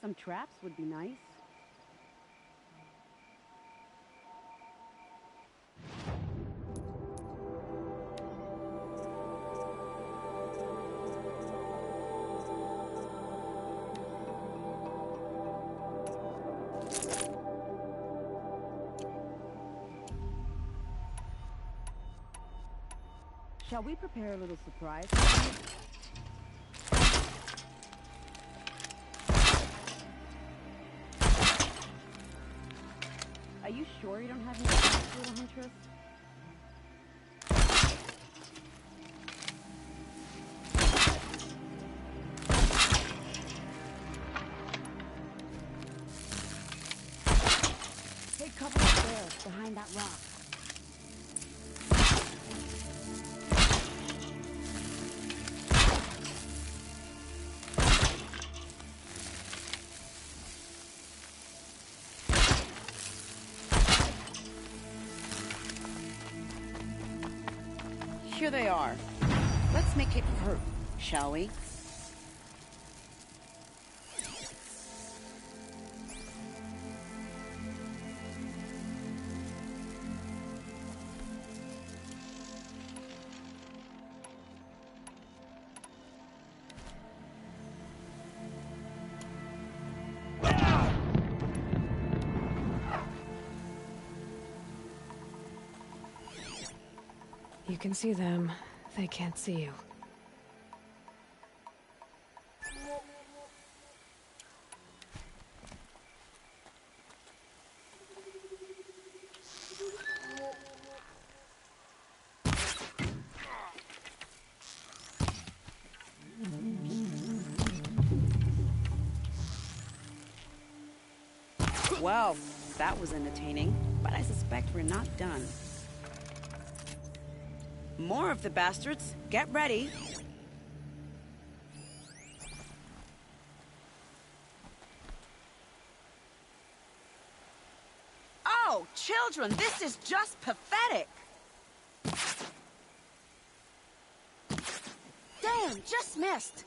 Some traps would be nice. Shall we prepare a little surprise? Are you sure you don't have any plans, little huntress? here they are. Let's make it hurt, shall we? You can see them. They can't see you. Well, that was entertaining, but I suspect we're not done. More of the bastards. Get ready. Oh, children, this is just pathetic. Damn, just missed.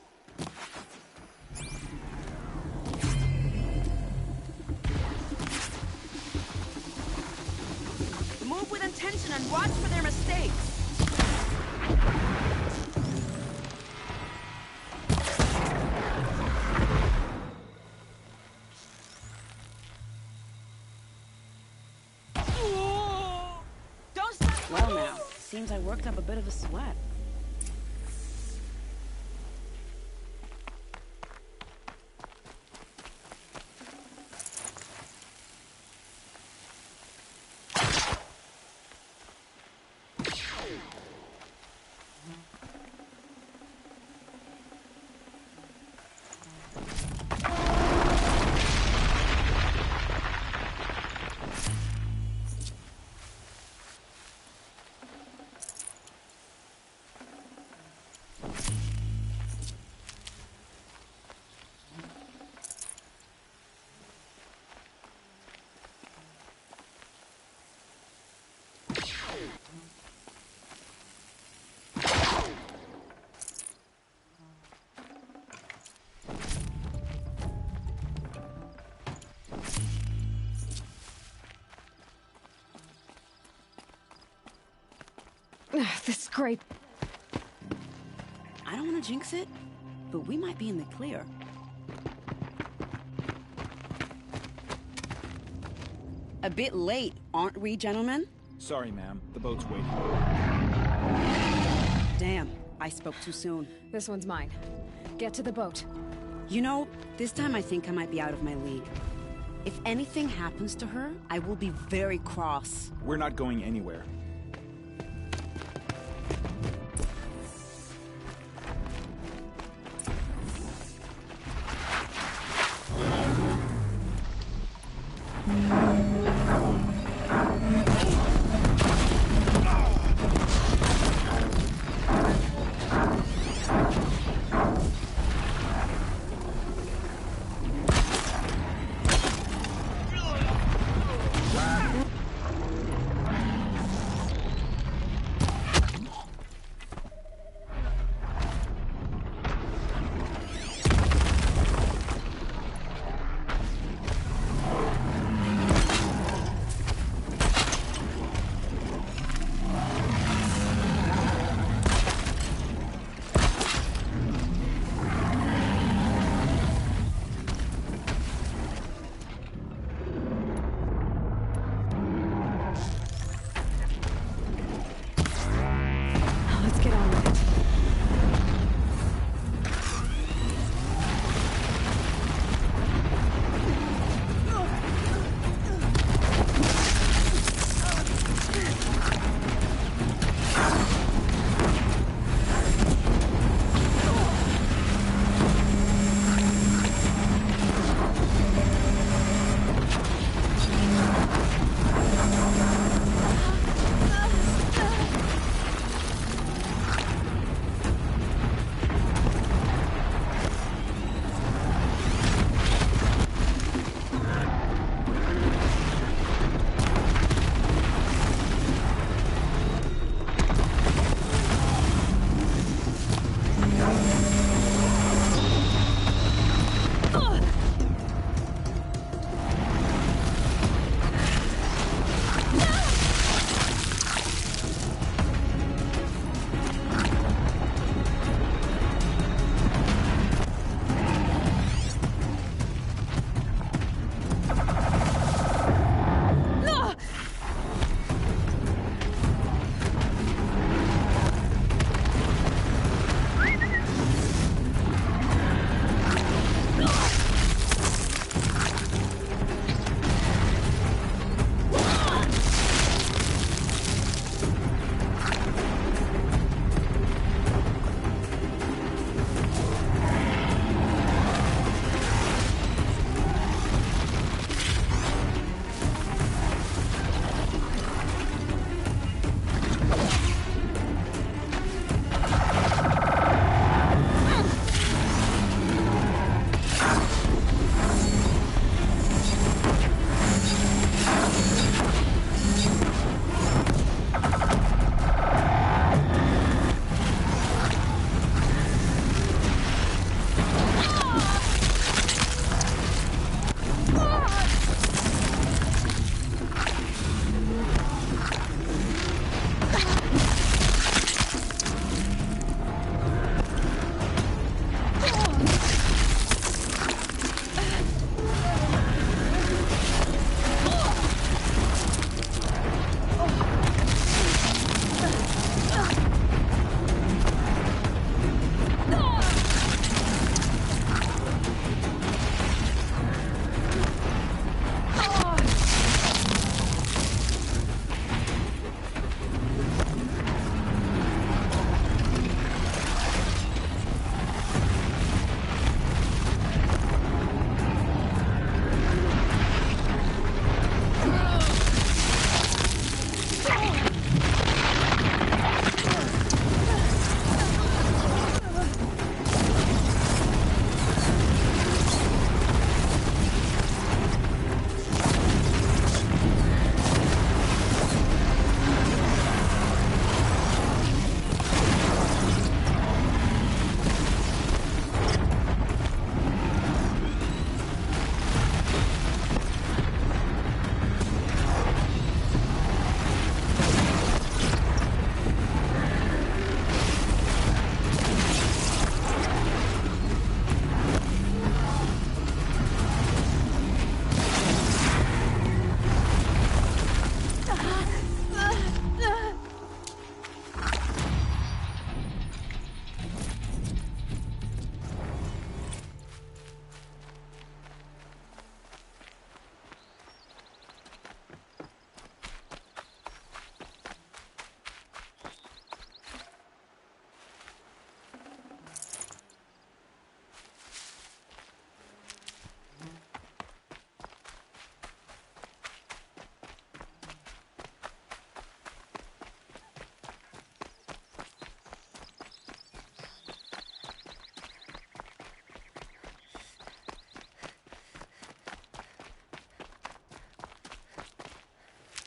Move with intention and watch for their mistakes. Don't stop. Well now, seems I worked up a bit of a sweat. This scrape. I don't want to jinx it, but we might be in the clear. A bit late, aren't we, gentlemen? Sorry, ma'am. The boat's waiting. Damn, I spoke too soon. This one's mine. Get to the boat. You know, this time I think I might be out of my league. If anything happens to her, I will be very cross. We're not going anywhere.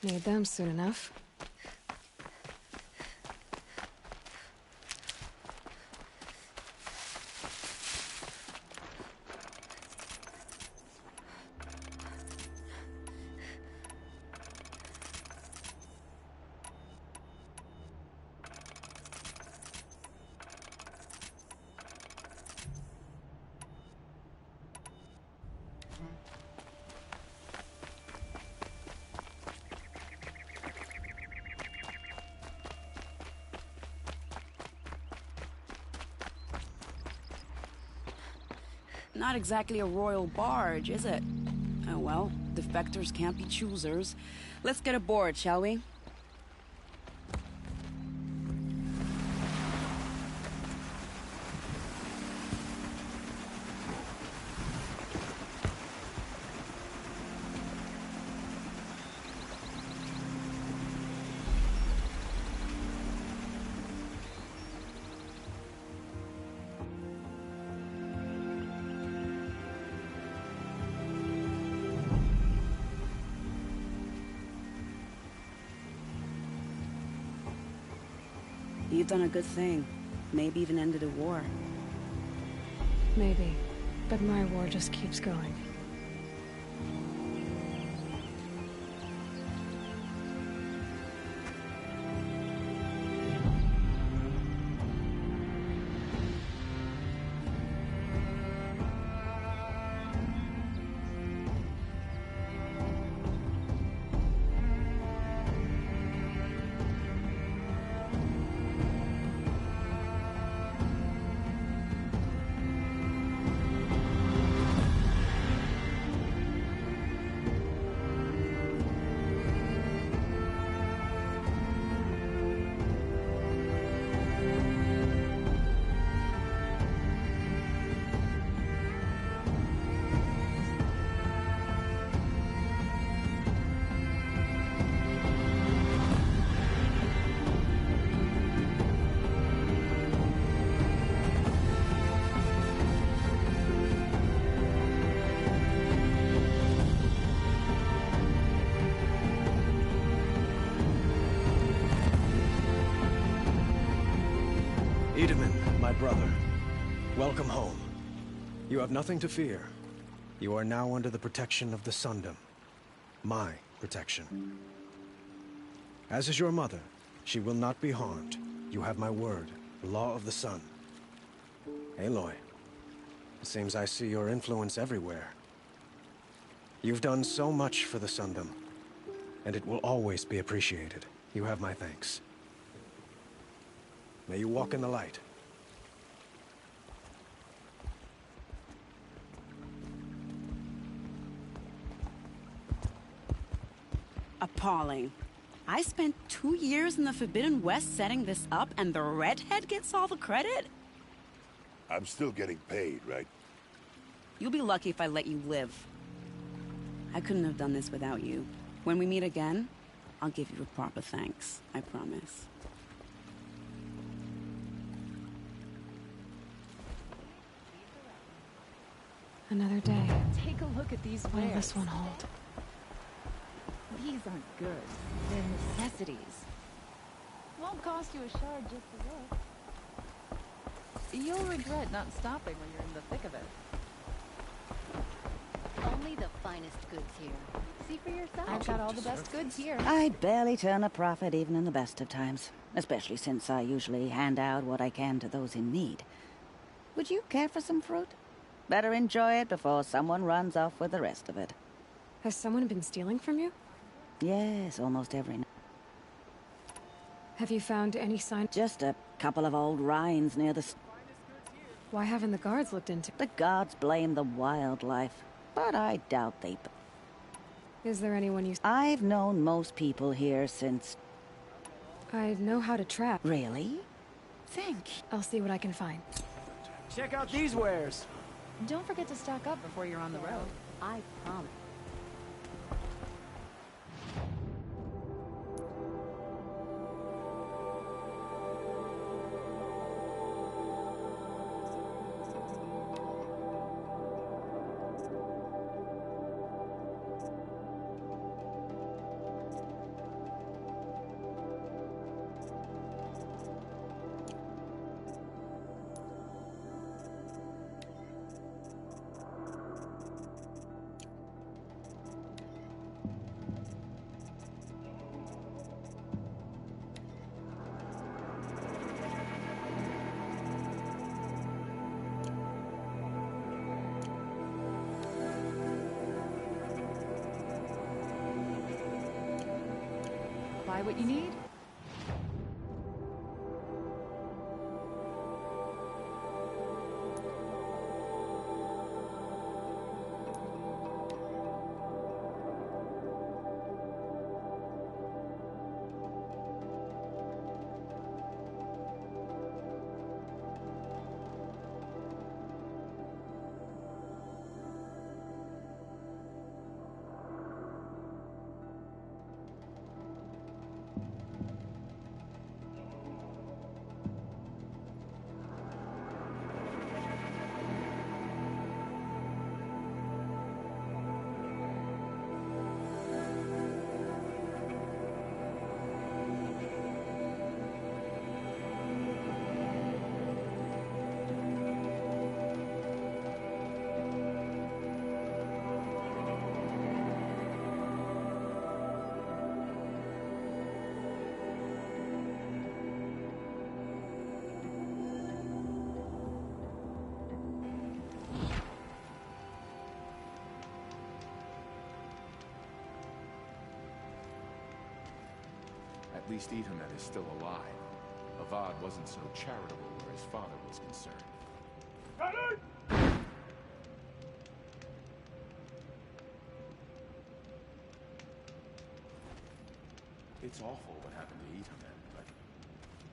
Need them soon enough. Not exactly a royal barge, is it? Oh well, defectors can't be choosers. Let's get aboard, shall we? You've done a good thing. Maybe even ended a war. Maybe. But my war just keeps going. My brother, welcome home. You have nothing to fear. You are now under the protection of the Sundom. My protection. As is your mother, she will not be harmed. You have my word, the law of the sun. Aloy, it seems I see your influence everywhere. You've done so much for the Sundom, and it will always be appreciated. You have my thanks. May you walk in the light. Appalling. I spent 2 years in the Forbidden West setting this up, and the redhead gets all the credit? I'm still getting paid, right? You'll be lucky if I let you live. I couldn't have done this without you. When we meet again, I'll give you a proper thanks. I promise. Another day. Take a look at these What'll wares. this one hold? These aren't goods. They're necessities. Won't cost you a shard just to look. You'll regret not stopping when you're in the thick of it. Only the finest goods here. See for yourself. I've got all the best goods here. I barely turn a profit even in the best of times, especially since I usually hand out what I can to those in need. Would you care for some fruit? Better enjoy it before someone runs off with the rest of it. Has someone been stealing from you? Yes, almost every night. Have you found any sign? Just a couple of old rinds near the... Why haven't the guards looked into? The guards blame the wildlife, but I doubt they... Is there anyone you... I've known most people here since... I know how to trap. Really? Thank you. I'll see what I can find. Check out these wares. Don't forget to stock up before you're on the road. I promise. supply what you need? At least Ethernet is still alive. Avad wasn't so charitable where his father was concerned. It's awful what happened to Ethernet, but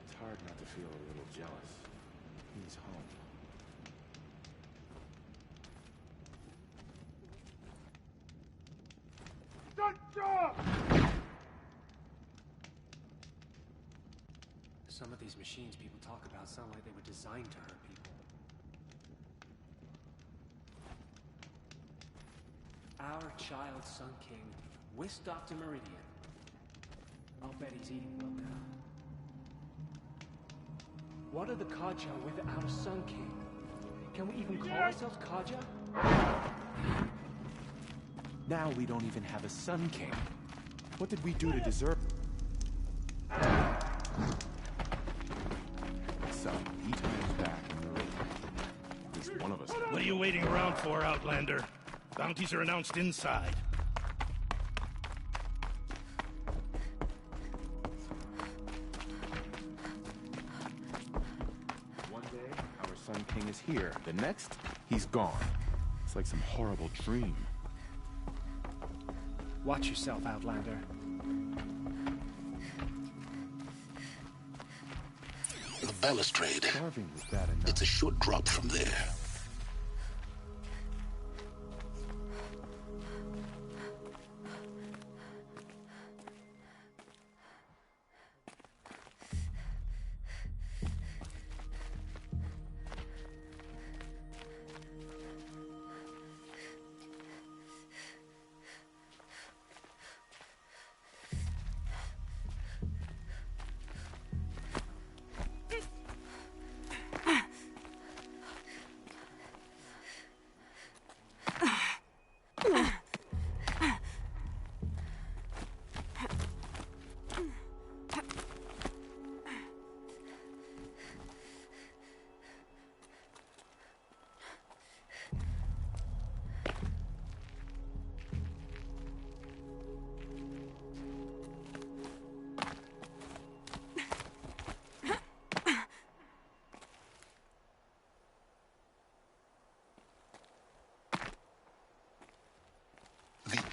it's hard not to feel a little jealous. He's home. Some of these machines people talk about sound like they were designed to hurt people. Our child Sun King whisked Dr. Meridian. I'll bet he's eating well now. What are the Kaja with our Sun King? Can we even call ourselves Kaja? Now we don't even have a Sun King. What did we do to deserve... So, Etern's back in the ring. At least one of us... What are you waiting around for, Outlander? Bounties are announced inside. One day, our Sun King is here. The next, he's gone. It's like some horrible dream. Watch yourself, Outlander. The balustrade. Starving was bad enough. It's a short drop from there.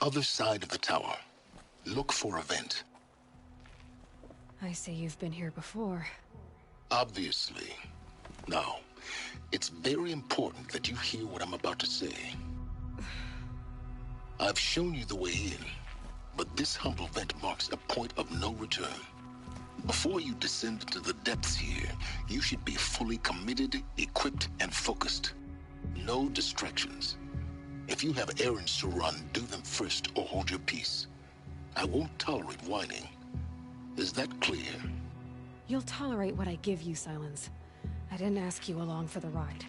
Other side of the tower. Look for a vent. I see you've been here before. Obviously. Now, it's very important that you hear what I'm about to say. I've shown you the way in, but this humble vent marks a point of no return. Before you descend into the depths here, you should be fully committed, equipped, and focused. No distractions. If you have errands to run, do them first or hold your peace. I won't tolerate whining. Is that clear? You'll tolerate what I give you, Silence. I didn't ask you along for the ride.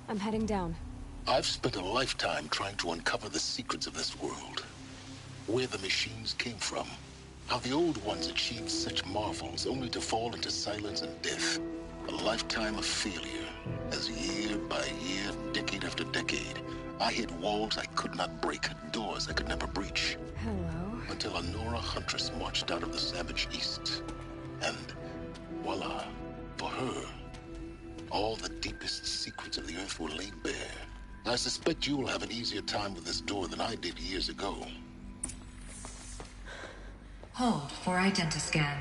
I'm heading down. I've spent a lifetime trying to uncover the secrets of this world. Where the machines came from. How the old ones achieved such marvels only to fall into silence and death. A lifetime of failure, as year by year, decade after decade, I hit walls I could not break, doors I could never breach. Hello? Until a Nora huntress marched out of the savage east. And voila, for her, all the deepest secrets of the earth were laid bare. I suspect you'll have an easier time with this door than I did years ago. Hold for identiscan.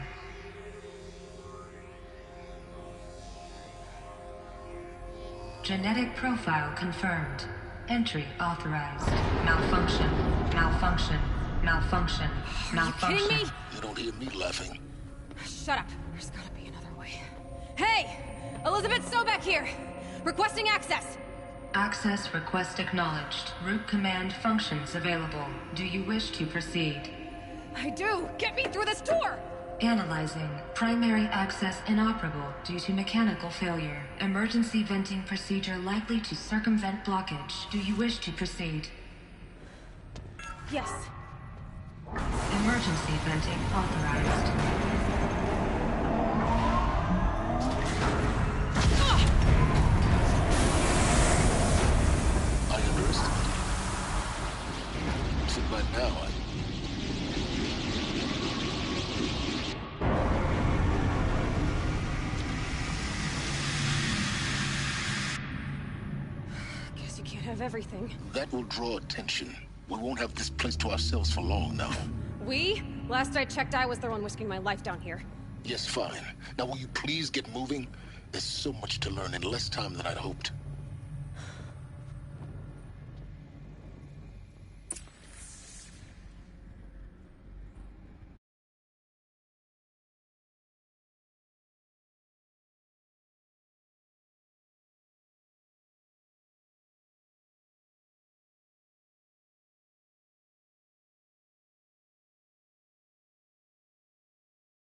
Genetic profile confirmed. Entry authorized. Malfunction. Malfunction. Malfunction. Malfunction. Are you kidding me? You don't hear me laughing. Shut up. There's gotta be another way. Hey! Elizabeth Sobeck here! Requesting access! Access request acknowledged. Root command functions available. Do you wish to proceed? I do! Get me through this door! Analyzing. Primary access inoperable due to mechanical failure. Emergency venting procedure likely to circumvent blockage. Do you wish to proceed? Yes. Emergency venting authorized. I underestimated. So by now, Guess you can't have everything. that will draw attention. We won't have this place to ourselves for long now. We? Last I checked, I was the one risking my life down here. Yes, fine. Now will you please get moving? There's so much to learn in less time than I'd hoped.